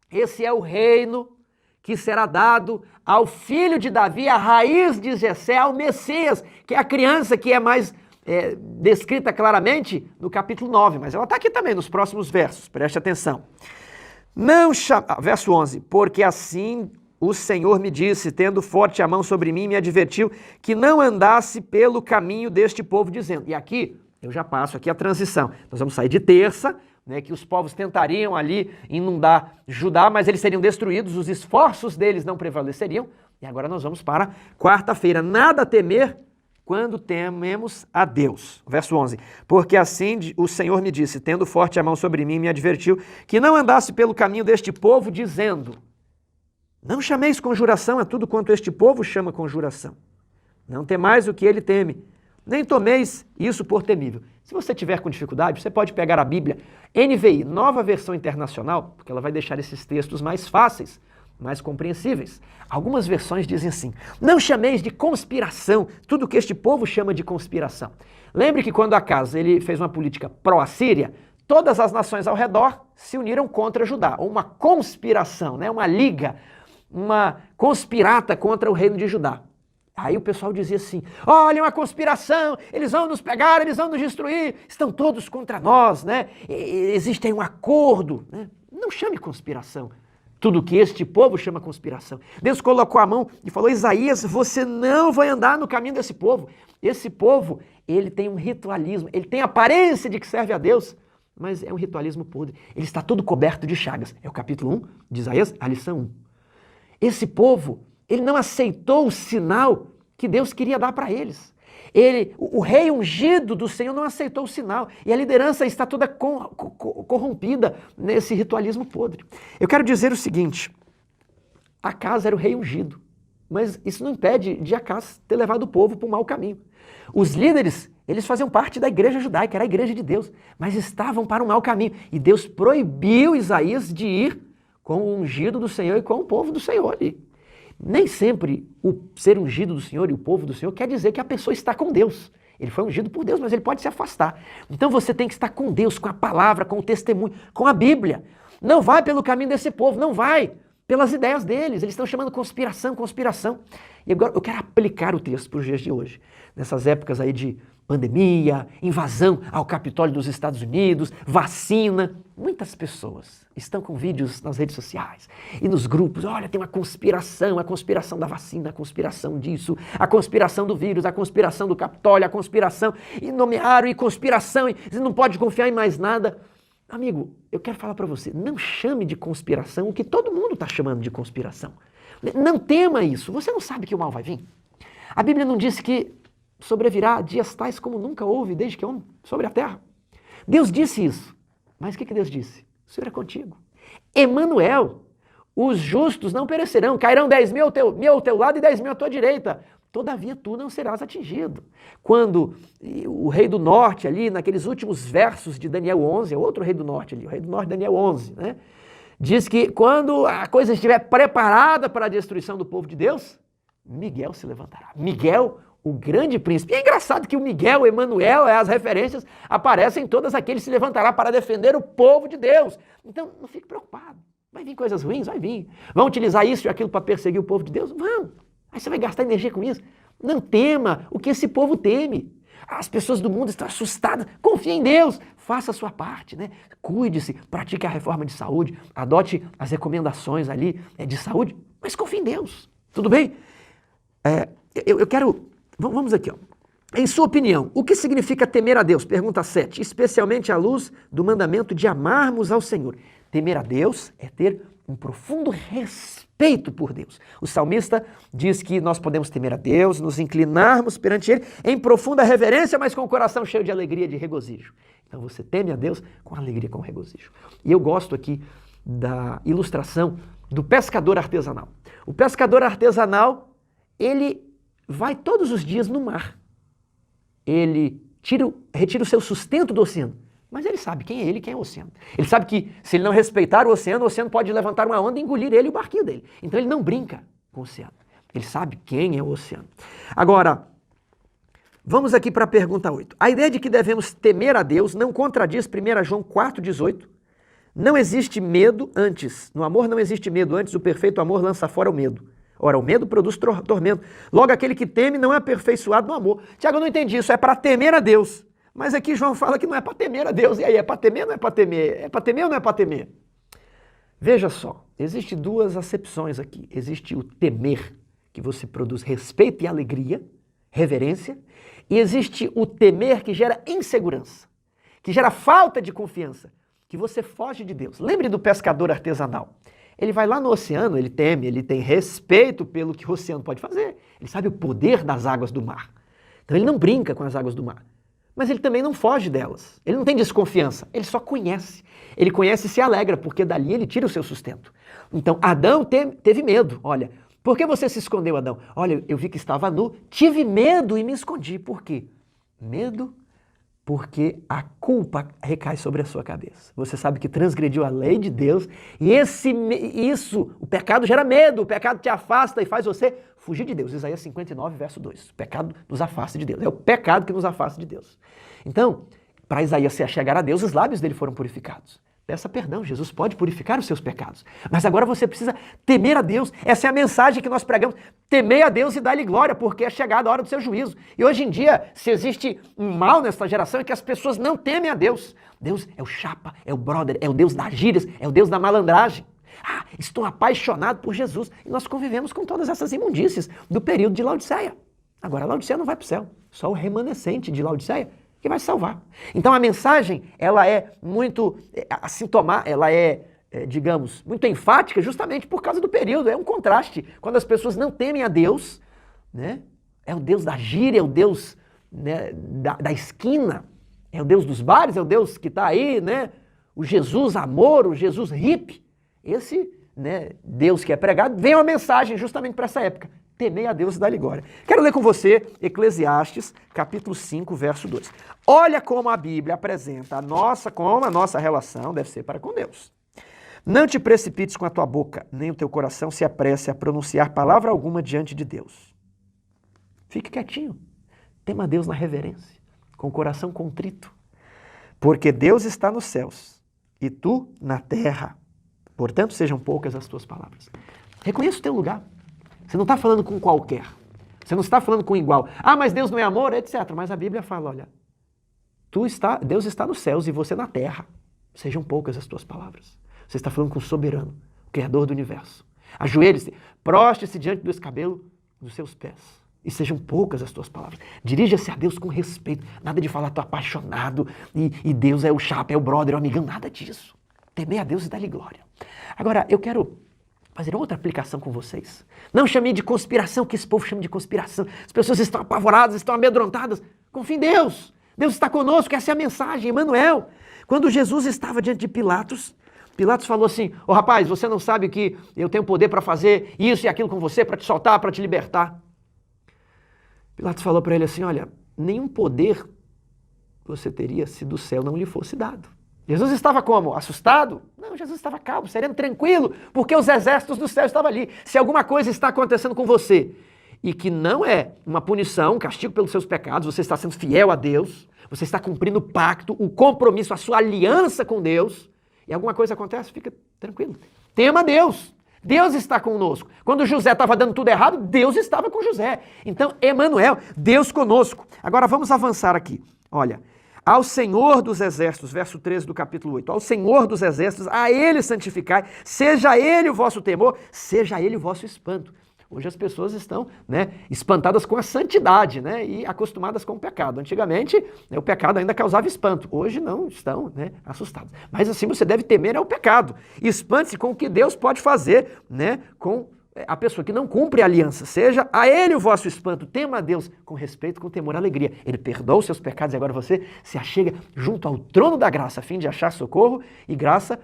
esse é o reino que será dado ao filho de Davi, a raiz de Jessé, ao Messias, que é a criança que é mais descrita claramente no capítulo 9, mas ela está aqui também nos próximos versos, preste atenção. Verso 11, porque assim o Senhor me disse, tendo forte a mão sobre mim, me advertiu que não andasse pelo caminho deste povo, dizendo. E aqui, eu já passo aqui a transição. Nós vamos sair de terça, né, que os povos tentariam ali inundar Judá, mas eles seriam destruídos, os esforços deles não prevaleceriam. E agora nós vamos para quarta-feira. Nada a temer quando tememos a Deus. Verso 11. Porque assim o Senhor me disse, tendo forte a mão sobre mim, me advertiu que não andasse pelo caminho deste povo, dizendo. Não chameis conjuração a tudo quanto este povo chama conjuração. Não temais o que ele teme, nem tomeis isso por temível. Se você tiver com dificuldade, você pode pegar a Bíblia NVI, Nova Versão Internacional, porque ela vai deixar esses textos mais fáceis, mais compreensíveis. Algumas versões dizem assim, não chameis de conspiração tudo que este povo chama de conspiração. Lembre que quando Acaz ele fez uma política pró-Assíria, todas as nações ao redor se uniram contra Judá, ou uma conspiração, né? Uma liga, uma conspirata contra o reino de Judá. Aí o pessoal dizia assim, olha, uma conspiração, eles vão nos pegar, eles vão nos destruir, estão todos contra nós, né? Existe aí um acordo, né? Não chame conspiração tudo que este povo chama conspiração. Deus colocou a mão e falou, Isaías, você não vai andar no caminho desse povo. Esse povo, ele tem um ritualismo, ele tem a aparência de que serve a Deus, mas é um ritualismo podre. Ele está todo coberto de chagas. É o capítulo 1 de Isaías, a lição 1. Esse povo, ele não aceitou o sinal que Deus queria dar para eles. O rei ungido do Senhor não aceitou o sinal. E a liderança está toda corrompida nesse ritualismo podre. Eu quero dizer o seguinte, Acaz era o rei ungido, mas isso não impede de Acaz ter levado o povo para o mau caminho. Os líderes, eles faziam parte da igreja judaica, era a igreja de Deus, mas estavam para o mau caminho. E Deus proibiu Isaías de ir com o ungido do Senhor e com o povo do Senhor ali. Nem sempre o ser ungido do Senhor e o povo do Senhor quer dizer que a pessoa está com Deus. Ele foi ungido por Deus, mas ele pode se afastar. Então você tem que estar com Deus, com a palavra, com o testemunho, com a Bíblia. Não vai pelo caminho desse povo, não vai pelas ideias deles. Eles estão chamando conspiração, conspiração. E agora eu quero aplicar o texto para os dias de hoje. Nessas épocas aí de pandemia, invasão ao Capitólio dos Estados Unidos, vacina. Muitas pessoas estão com vídeos nas redes sociais e nos grupos. Olha, tem uma conspiração, a conspiração da vacina, a conspiração disso, a conspiração do vírus, a conspiração do Capitólio, a conspiração, e nomearam, e conspiração, e você não pode confiar em mais nada. Amigo, eu quero falar para você, não chame de conspiração o que todo mundo está chamando de conspiração. Não tema isso, você não sabe que o mal vai vir. A Bíblia não disse que sobrevirá dias tais como nunca houve desde que homem sobre a terra. Deus disse isso. Mas o que Deus disse? O Senhor é contigo. Emanuel, os justos não perecerão, cairão 10.000 ao teu lado e 10.000 à tua direita. Todavia tu não serás atingido. Quando o rei do norte ali, naqueles últimos versos de Daniel 11, é outro rei do norte ali, o rei do norte Daniel 11, né? Diz que quando a coisa estiver preparada para a destruição do povo de Deus, Miguel se levantará. Miguel, o grande príncipe. E é engraçado que o Miguel, Emanuel, as referências aparecem todas aqui, ele se levantará para defender o povo de Deus. Então, não fique preocupado. Vai vir coisas ruins? Vai vir. Vão utilizar isso e aquilo para perseguir o povo de Deus? Vão. Aí você vai gastar energia com isso. Não tema o que esse povo teme. As pessoas do mundo estão assustadas. Confie em Deus. Faça a sua parte, né? Cuide-se, pratique a reforma de saúde, adote as recomendações ali de saúde, mas confie em Deus. Tudo bem? Eu quero... Vamos aqui, ó. Em sua opinião, o que significa temer a Deus? Pergunta 7. Especialmente à luz do mandamento de amarmos ao Senhor. Temer a Deus é ter um profundo respeito por Deus. O salmista diz que nós podemos temer a Deus, nos inclinarmos perante Ele em profunda reverência, mas com o coração cheio de alegria, de regozijo. Então você teme a Deus com alegria, com regozijo. E eu gosto aqui da ilustração do pescador artesanal. O pescador artesanal, ele vai todos os dias no mar. Ele retira o seu sustento do oceano. Mas ele sabe quem é ele e quem é o oceano. Ele sabe que se ele não respeitar o oceano pode levantar uma onda e engolir ele e o barquinho dele. Então ele não brinca com o oceano. Ele sabe quem é o oceano. Agora, vamos aqui para a pergunta 8. A ideia de que devemos temer a Deus não contradiz 1 João 4,18. Não existe medo antes. No amor não existe medo antes. O perfeito amor lança fora o medo. Ora, o medo produz tormento. Logo, aquele que teme não é aperfeiçoado no amor. Tiago, eu não entendi isso. É para temer a Deus. Mas aqui João fala que não é para temer a Deus. E aí, é para temer ou não é para temer? É para temer ou não é para temer? Veja só, existem duas acepções aqui. Existe o temer, que você produz respeito e alegria, reverência. E existe o temer que gera insegurança, que gera falta de confiança, que você foge de Deus. Lembre do pescador artesanal. Ele vai lá no oceano, ele teme, ele tem respeito pelo que o oceano pode fazer. Ele sabe o poder das águas do mar. Então ele não brinca com as águas do mar. Mas ele também não foge delas. Ele não tem desconfiança, ele só conhece. Ele conhece e se alegra, porque dali ele tira o seu sustento. Então Adão teve medo. Olha, por que você se escondeu, Adão? Olha, eu vi que estava nu, tive medo e me escondi. Por quê? Medo porque a culpa recai sobre a sua cabeça. Você sabe que transgrediu a lei de Deus e o pecado gera medo, o pecado te afasta e faz você fugir de Deus. Isaías 59, verso 2. O pecado nos afasta de Deus. É o pecado que nos afasta de Deus. Então, para Isaías se achegar a Deus, os lábios dele foram purificados. Peça perdão, Jesus pode purificar os seus pecados. Mas agora você precisa temer a Deus. Essa é a mensagem que nós pregamos. Temer a Deus e dar-lhe glória, porque é chegada a hora do seu juízo. E hoje em dia, se existe um mal nessa geração, é que as pessoas não temem a Deus. Deus é o chapa, é o brother, é o Deus das gírias, é o Deus da malandragem. Ah, estou apaixonado por Jesus. E nós convivemos com todas essas imundícies do período de Laodiceia. Agora, Laodiceia não vai para o céu. Só o remanescente de Laodiceia que vai salvar. Então a mensagem, ela é muito digamos, muito enfática justamente por causa do período. É um contraste. Quando as pessoas não temem a Deus, né? É o Deus da gíria, é o Deus, né, da esquina, é o Deus dos bares, é o Deus que está aí, né? O Jesus amor, o Jesus hippie. Esse, né, Deus que é pregado, vem uma mensagem justamente para essa época. Temei a Deus e dá-lhe glória. Quero ler com você Eclesiastes, capítulo 5, verso 2. Olha como a Bíblia apresenta como a nossa relação deve ser para com Deus. Não te precipites com a tua boca, nem o teu coração se apresse a pronunciar palavra alguma diante de Deus. Fique quietinho. Tema a Deus na reverência, com o coração contrito. Porque Deus está nos céus e tu na terra. Portanto, sejam poucas as tuas palavras. Reconheça o teu lugar. Você não está falando com qualquer. Você não está falando com igual. Ah, mas Deus não é amor, etc. Mas a Bíblia fala, olha, Deus está nos céus e você na terra. Sejam poucas as tuas palavras. Você está falando com o soberano, o Criador do universo. Ajoelhe-se, proste-se diante do escabelo dos seus pés. E sejam poucas as tuas palavras. Dirija-se a Deus com respeito. Nada de falar, estou apaixonado e Deus é o chapa, é o brother, é o amigão. Nada disso. Temer a Deus e dar-lhe glória. Agora, eu quero fazer outra aplicação com vocês. Não chame de conspiração, que esse povo chama de conspiração. As pessoas estão apavoradas, estão amedrontadas. Confie em Deus. Deus está conosco, essa é a mensagem, Emmanuel. Quando Jesus estava diante de Pilatos, Pilatos falou assim, ô rapaz, você não sabe que eu tenho poder para fazer isso e aquilo com você, para te soltar, para te libertar. Pilatos falou para ele assim, olha, nenhum poder você teria se do céu não lhe fosse dado. Jesus estava como? Assustado? Não, Jesus estava calmo, sereno, tranquilo, porque os exércitos do céu estavam ali. Se alguma coisa está acontecendo com você e que não é uma punição, um castigo pelos seus pecados, você está sendo fiel a Deus, você está cumprindo o pacto, o compromisso, a sua aliança com Deus, e alguma coisa acontece, fica tranquilo. Tema Deus. Deus está conosco. Quando José estava dando tudo errado, Deus estava com José. Então, Emmanuel, Deus conosco. Agora vamos avançar aqui. Olha, ao Senhor dos Exércitos, verso 13 do capítulo 8, ao Senhor dos Exércitos, a Ele santificai, seja Ele o vosso temor, seja Ele o vosso espanto. Hoje as pessoas estão, né, espantadas com a santidade, né, e acostumadas com o pecado. Antigamente, né, o pecado ainda causava espanto. Hoje não estão, né, assustados. Mas assim você deve temer ao pecado. Espante-se com o que Deus pode fazer, né, com a pessoa que não cumpre a aliança. Seja a ele o vosso espanto. Tema a Deus com respeito, com temor e alegria. Ele perdoa os seus pecados e agora você se achega junto ao trono da graça, a fim de achar socorro e graça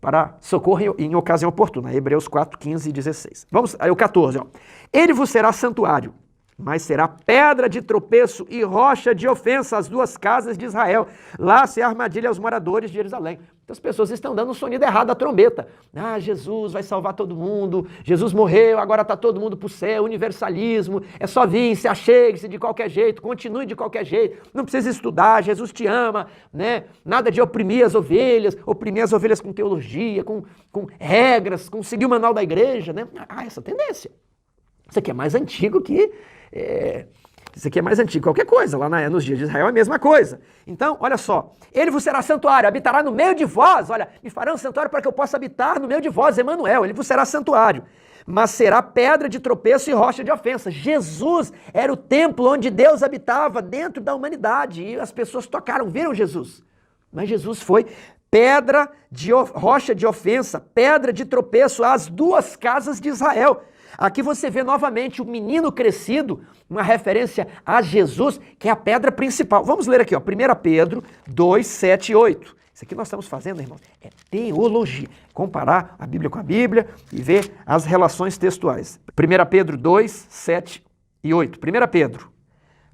para socorro em ocasião oportuna. Hebreus 4, 15 e 16. Vamos aí o 14. Ó. Ele vos será santuário, mas será pedra de tropeço e rocha de ofensa às duas casas de Israel. Lá se armadilha aos moradores de Jerusalém. Então as pessoas estão dando um sonido errado da trombeta. Ah, Jesus vai salvar todo mundo, Jesus morreu, agora está todo mundo para o céu, universalismo, é só vir, se achegue-se de qualquer jeito, continue de qualquer jeito, não precisa estudar, Jesus te ama, né? Nada de oprimir as ovelhas com teologia, com regras, com seguir o manual da igreja, né? Essa tendência. Isso aqui é mais antigo que... Isso aqui é mais antigo, qualquer coisa, lá nos dias de Israel é a mesma coisa. Então, olha só, ele vos será santuário, habitará no meio de vós, olha, me fará um santuário para que eu possa habitar no meio de vós, Emanuel, ele vos será santuário, mas será pedra de tropeço e rocha de ofensa. Jesus era o templo onde Deus habitava dentro da humanidade e as pessoas tocaram, viram Jesus, mas Jesus foi pedra de rocha de ofensa, pedra de tropeço às duas casas de Israel. Aqui você vê novamente o menino crescido, uma referência a Jesus, que é a pedra principal. Vamos ler aqui, ó, 1 Pedro 2, 7 e 8. Isso aqui nós estamos fazendo, irmãos, é teologia. Comparar a Bíblia com a Bíblia e ver as relações textuais. 1 Pedro 2, 7 e 8. 1 Pedro.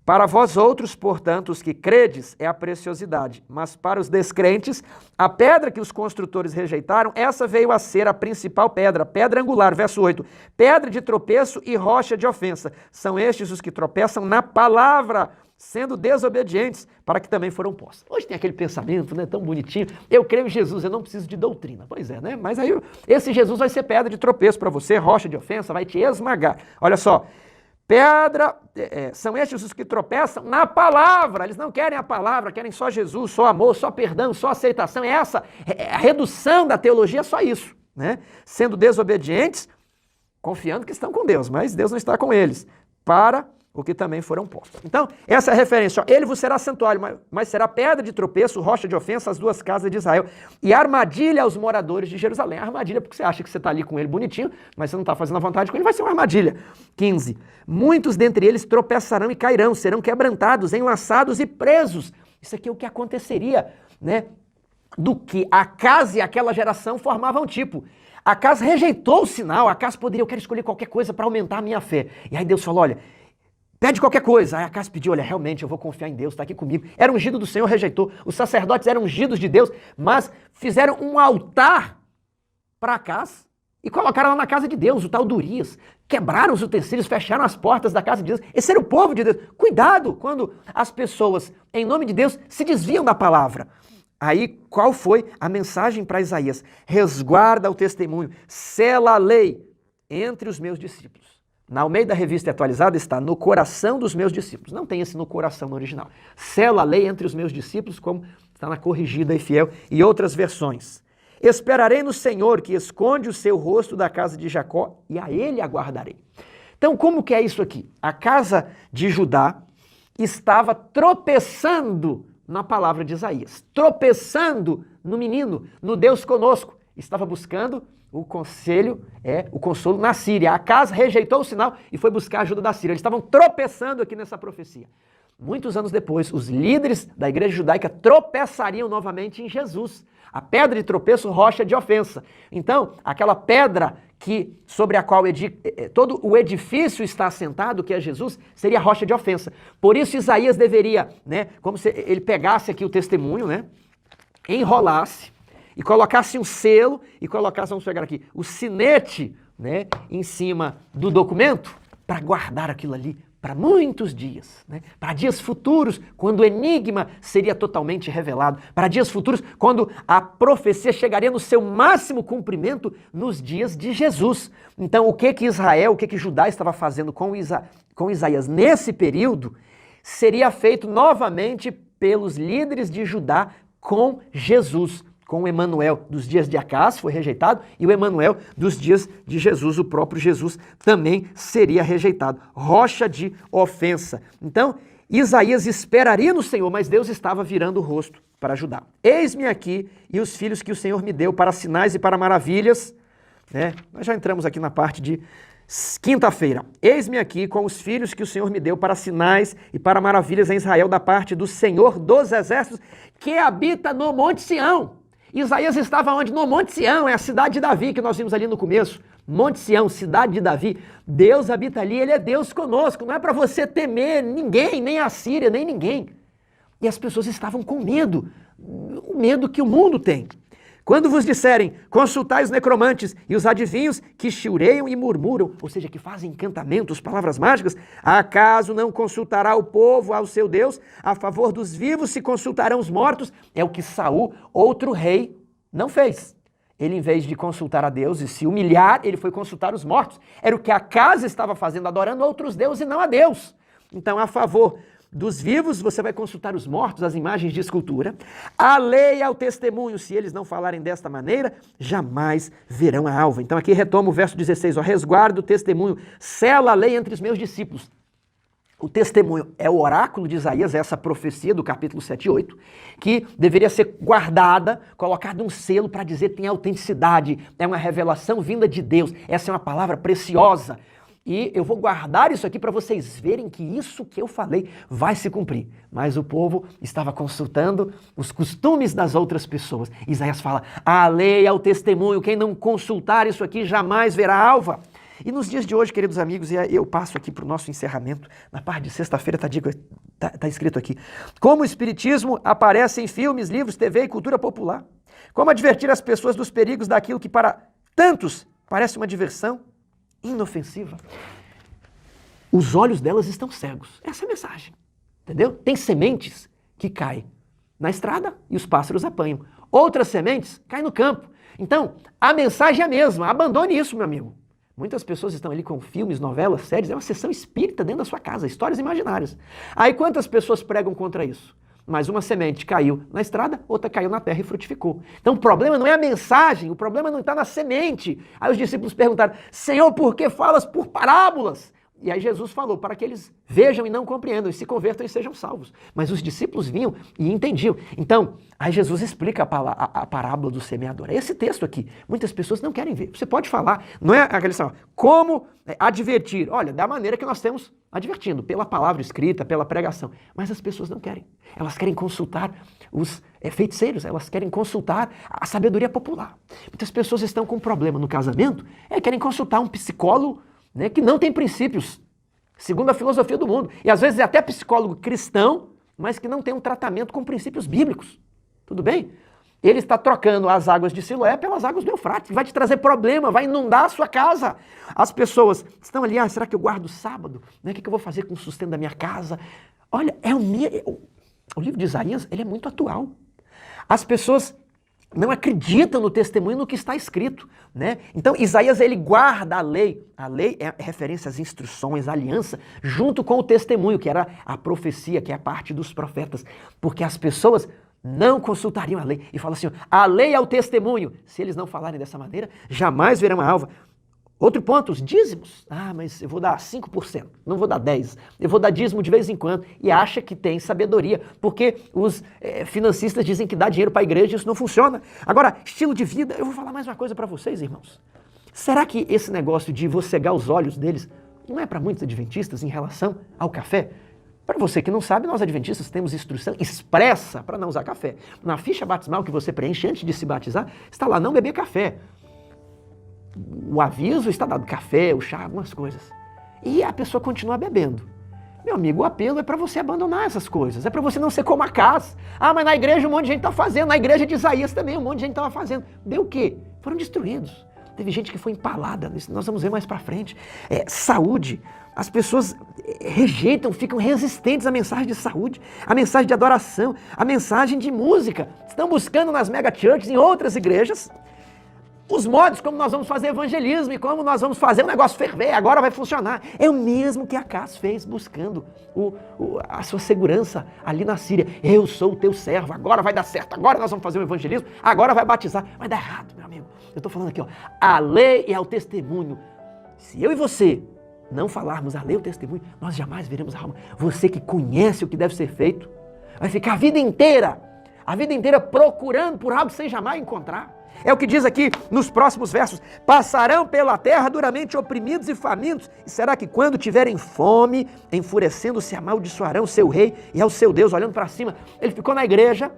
Para vós outros, portanto, os que credes, é a preciosidade, mas para os descrentes, a pedra que os construtores rejeitaram, essa veio a ser a principal pedra, pedra angular, verso 8, pedra de tropeço e rocha de ofensa. São estes os que tropeçam na palavra, sendo desobedientes, para que também foram postos. Hoje tem aquele pensamento, né, tão bonitinho, eu creio em Jesus, eu não preciso de doutrina. Pois é, né? Mas aí esse Jesus vai ser pedra de tropeço para você, rocha de ofensa, vai te esmagar. Olha só. Pedra, são estes os que tropeçam na palavra, eles não querem a palavra, querem só Jesus, só amor, só perdão, só aceitação, a redução da teologia é só isso, né? Sendo desobedientes, confiando que estão com Deus, mas Deus não está com eles, para o que também foram postos. Então, essa é a referência, ó, ele vos será santuário, mas será pedra de tropeço, rocha de ofensa às duas casas de Israel, e armadilha aos moradores de Jerusalém. Armadilha porque você acha que você está ali com ele bonitinho, mas você não está fazendo a vontade com ele, vai ser uma armadilha. 15. Muitos dentre eles tropeçarão e cairão, serão quebrantados, enlaçados e presos. Isso aqui é o que aconteceria, né? Do que Acas e aquela geração formavam tipo. Acas rejeitou o sinal, Acas poderia, eu quero escolher qualquer coisa para aumentar a minha fé. E aí Deus falou, olha, pede qualquer coisa. Aí Acas pediu, olha, realmente eu vou confiar em Deus, está aqui comigo. Era ungido do Senhor, rejeitou. Os sacerdotes eram ungidos de Deus, mas fizeram um altar para Acas e colocaram lá na casa de Deus, o tal de Urias. Quebraram os utensílios, fecharam as portas da casa de Deus. Esse era o povo de Deus. Cuidado quando as pessoas, em nome de Deus, se desviam da palavra. Aí, qual foi a mensagem para Isaías? Resguarda o testemunho, sela a lei entre os meus discípulos. Na Almeida Revista Atualizada está no coração dos meus discípulos. Não tem esse no coração no original. Sela a lei entre os meus discípulos, como está na Corrigida e Fiel e outras versões. Esperarei no Senhor, que esconde o seu rosto da casa de Jacó, e a ele aguardarei. Então, como que é isso aqui? A casa de Judá estava tropeçando na palavra de Isaías, tropeçando no menino, no Deus conosco. Estava buscando o consolo na Síria. Acas rejeitou o sinal e foi buscar a ajuda da Síria. Eles estavam tropeçando aqui nessa profecia. Muitos anos depois, os líderes da igreja judaica tropeçariam novamente em Jesus. A pedra de tropeço, rocha de ofensa. Então, aquela pedra sobre a qual todo o edifício está assentado, que é Jesus, seria rocha de ofensa. Por isso Isaías deveria, né, como se ele pegasse aqui o testemunho, né, enrolasse e colocasse um selo e colocasse, vamos pegar aqui, o sinete, né, em cima do documento para guardar aquilo ali para muitos dias, né? Para dias futuros, quando o enigma seria totalmente revelado, para dias futuros, quando a profecia chegaria no seu máximo cumprimento nos dias de Jesus. Então, o que Israel, o que Judá estava fazendo com Isaías nesse período, seria feito novamente pelos líderes de Judá com Jesus, com o Emanuel dos dias de Acás, foi rejeitado, e o Emanuel dos dias de Jesus, o próprio Jesus, também seria rejeitado. Rocha de ofensa. Então, Isaías esperaria no Senhor, mas Deus estava virando o rosto para ajudar. Eis-me aqui e os filhos que o Senhor me deu para sinais e para maravilhas. Nós já entramos aqui na parte de quinta-feira. Eis-me aqui com os filhos que o Senhor me deu para sinais e para maravilhas em Israel da parte do Senhor dos Exércitos, que habita no Monte Sião. Isaías estava onde? No Monte Sião, é a cidade de Davi que nós vimos ali no começo. Monte Sião, cidade de Davi. Deus habita ali, ele é Deus conosco. Não é para você temer ninguém, nem a Síria, nem ninguém. E as pessoas estavam com medo, o medo que o mundo tem. Quando vos disserem, consultai os necromantes e os adivinhos que chiureiam e murmuram, ou seja, que fazem encantamentos, palavras mágicas, acaso não consultará o povo ao seu Deus? A favor dos vivos se consultarão os mortos? É o que Saul, outro rei, não fez. Ele, em vez de consultar a Deus e se humilhar, ele foi consultar os mortos. Era o que Acaz estava fazendo, adorando outros deuses e não a Deus. Então, a favor dos vivos, você vai consultar os mortos, as imagens de escultura. A lei e ao testemunho, se eles não falarem desta maneira, jamais verão a alva. Então aqui retoma o verso 16, resguarda o testemunho, sela a lei entre os meus discípulos. O testemunho é o oráculo de Isaías, essa profecia do capítulo 7 e 8, que deveria ser guardada, colocada um selo para dizer que tem autenticidade, é uma revelação vinda de Deus, essa é uma palavra preciosa. E eu vou guardar isso aqui para vocês verem que isso que eu falei vai se cumprir. Mas o povo estava consultando os costumes das outras pessoas. Isaías fala, a lei é o testemunho, quem não consultar isso aqui jamais verá a alva. E nos dias de hoje, queridos amigos, e eu passo aqui para o nosso encerramento, na parte de sexta-feira está escrito aqui, como o espiritismo aparece em filmes, livros, TV e cultura popular. Como advertir as pessoas dos perigos daquilo que para tantos parece uma diversão inofensiva. Os olhos delas estão cegos. Essa é a mensagem. Entendeu? Tem sementes que caem na estrada e os pássaros apanham. Outras sementes caem no campo. Então, a mensagem é a mesma. Abandone isso, meu amigo. Muitas pessoas estão ali com filmes, novelas, séries. É uma sessão espírita dentro da sua casa. Histórias imaginárias. Aí quantas pessoas pregam contra isso? Mas uma semente caiu na estrada, outra caiu na terra e frutificou. Então o problema não é a mensagem, o problema não está na semente. Aí os discípulos perguntaram, Senhor, por que falas por parábolas? E aí Jesus falou, para que eles vejam e não compreendam, e se convertam e sejam salvos. Mas os discípulos vinham e entendiam. Então, aí Jesus explica a parábola do semeador. É esse texto aqui. Muitas pessoas não querem ver. Você pode falar, não é aquela questão, como advertir? Olha, da maneira que nós temos advertindo, pela palavra escrita, pela pregação. Mas as pessoas não querem. Elas querem consultar os feiticeiros, elas querem consultar a sabedoria popular. Muitas pessoas estão com um problema no casamento, querem consultar um psicólogo, que não tem princípios, segundo a filosofia do mundo. E às vezes é até psicólogo cristão, mas que não tem um tratamento com princípios bíblicos. Tudo bem? Ele está trocando as águas de Siloé pelas águas do Eufrates. Vai te trazer problema, vai inundar a sua casa. As pessoas estão ali, será que eu guardo sábado? O que eu vou fazer com o sustento da minha casa? Olha, o livro de Isaías, ele é muito atual. As pessoas não acreditam no testemunho, no que está escrito, Então, Isaías, ele guarda a lei. A lei é referência às instruções, à aliança, junto com o testemunho, que era a profecia, que é a parte dos profetas. Porque as pessoas não consultariam a lei. E fala assim, a lei é o testemunho. Se eles não falarem dessa maneira, jamais verão a alva. Outro ponto, os dízimos. Mas eu vou dar 5%, não vou dar 10%. Eu vou dar dízimo de vez em quando. E acha que tem sabedoria, porque os financistas dizem que dá dinheiro para a igreja e isso não funciona. Agora, estilo de vida, eu vou falar mais uma coisa para vocês, irmãos. Será que esse negócio de você cegar os olhos deles não é para muitos adventistas em relação ao café? Para você que não sabe, nós adventistas temos instrução expressa para não usar café. Na ficha batismal que você preenche antes de se batizar, está lá, não beber café. O aviso está dado, café, o chá, algumas coisas. E a pessoa continua bebendo. Meu amigo, o apelo é para você abandonar essas coisas. É para você não ser como Acaz. Mas na igreja um monte de gente está fazendo. Na igreja de Isaías também um monte de gente estava fazendo. Deu o quê? Foram destruídos. Teve gente que foi empalada. Nós vamos ver mais para frente. Saúde. As pessoas rejeitam, ficam resistentes à mensagem de saúde, à mensagem de adoração, à mensagem de música. Estão buscando nas mega churches, em outras igrejas, os modos como nós vamos fazer evangelismo e como nós vamos fazer o negócio ferver, agora vai funcionar. É o mesmo que Acaz fez buscando a sua segurança ali na Síria. Eu sou o teu servo, agora vai dar certo, agora nós vamos fazer o evangelismo, agora vai batizar. Vai dar errado, meu amigo. Eu estou falando aqui, ó, a lei e ao testemunho. Se eu e você não falarmos a lei e o testemunho, nós jamais veremos a alma. Você que conhece o que deve ser feito, vai ficar a vida inteira procurando por algo sem jamais encontrar. É o que diz aqui nos próximos versos. Passarão pela terra duramente oprimidos e famintos. E será que quando tiverem fome, enfurecendo-se, amaldiçoarão o seu rei e ao seu Deus, olhando para cima? Ele ficou na igreja,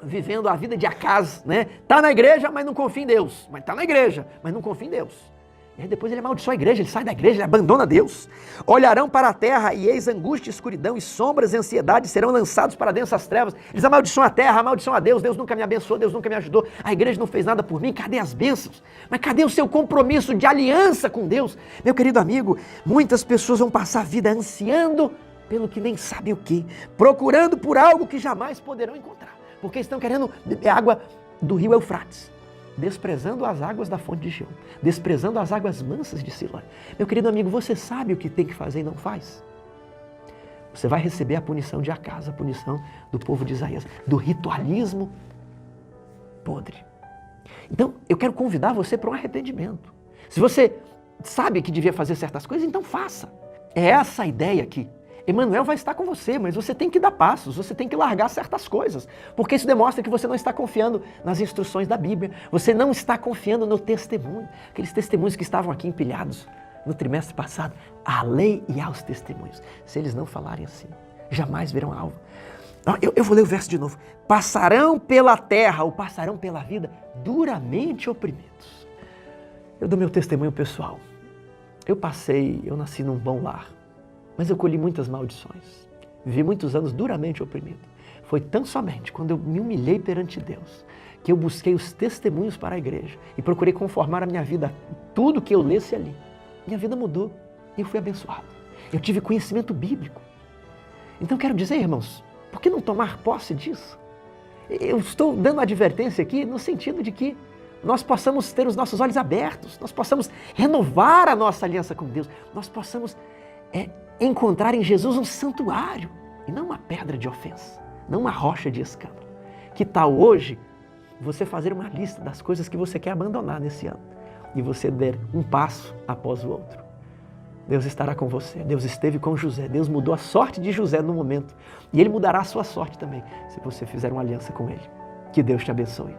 vivendo a vida de Acaz, né? Tá na igreja, mas não confia em Deus. Mas tá na igreja, mas não confia em Deus. E aí depois ele amaldiçoa a igreja, ele sai da igreja, ele abandona Deus. Olharão para a terra e eis angústia, escuridão e sombras e ansiedade serão lançados para densas trevas. Eles amaldiçoam a terra, amaldiçoam a Deus. Deus nunca me abençoou, Deus nunca me ajudou. A igreja não fez nada por mim, cadê as bênçãos? Mas cadê o seu compromisso de aliança com Deus? Meu querido amigo, muitas pessoas vão passar a vida ansiando pelo que nem sabem o que, procurando por algo que jamais poderão encontrar, porque estão querendo beber água do rio Eufrates, desprezando as águas da fonte de Gion, desprezando as águas mansas de Siló. Meu querido amigo, você sabe o que tem que fazer e não faz? Você vai receber a punição de Acaz, a punição do povo de Isaías, do ritualismo podre. Então, eu quero convidar você para um arrependimento. Se você sabe que devia fazer certas coisas, então faça. É essa a ideia aqui. Emmanuel vai estar com você, mas você tem que dar passos, você tem que largar certas coisas, porque isso demonstra que você não está confiando nas instruções da Bíblia, você não está confiando no testemunho, aqueles testemunhos que estavam aqui empilhados no trimestre passado, a lei e aos testemunhos. Se eles não falarem assim, jamais verão alvo. Eu vou ler o verso de novo. Passarão pela terra ou passarão pela vida duramente oprimidos. Eu dou meu testemunho pessoal. Eu nasci num bom lar, mas eu colhi muitas maldições. Vivi muitos anos duramente oprimido. Foi tão somente quando eu me humilhei perante Deus que eu busquei os testemunhos para a igreja e procurei conformar a minha vida a tudo que eu lesse ali. Minha vida mudou e eu fui abençoado. Eu tive conhecimento bíblico. Então quero dizer, irmãos, por que não tomar posse disso? Eu estou dando advertência aqui no sentido de que nós possamos ter os nossos olhos abertos, nós possamos renovar a nossa aliança com Deus, nós possamos encontrar em Jesus um santuário e não uma pedra de ofensa, não uma rocha de escândalo. Que tal hoje você fazer uma lista das coisas que você quer abandonar nesse ano e você der um passo após o outro? Deus estará com você. Deus esteve com José. Deus mudou a sorte de José no momento e Ele mudará a sua sorte também se você fizer uma aliança com Ele. Que Deus te abençoe.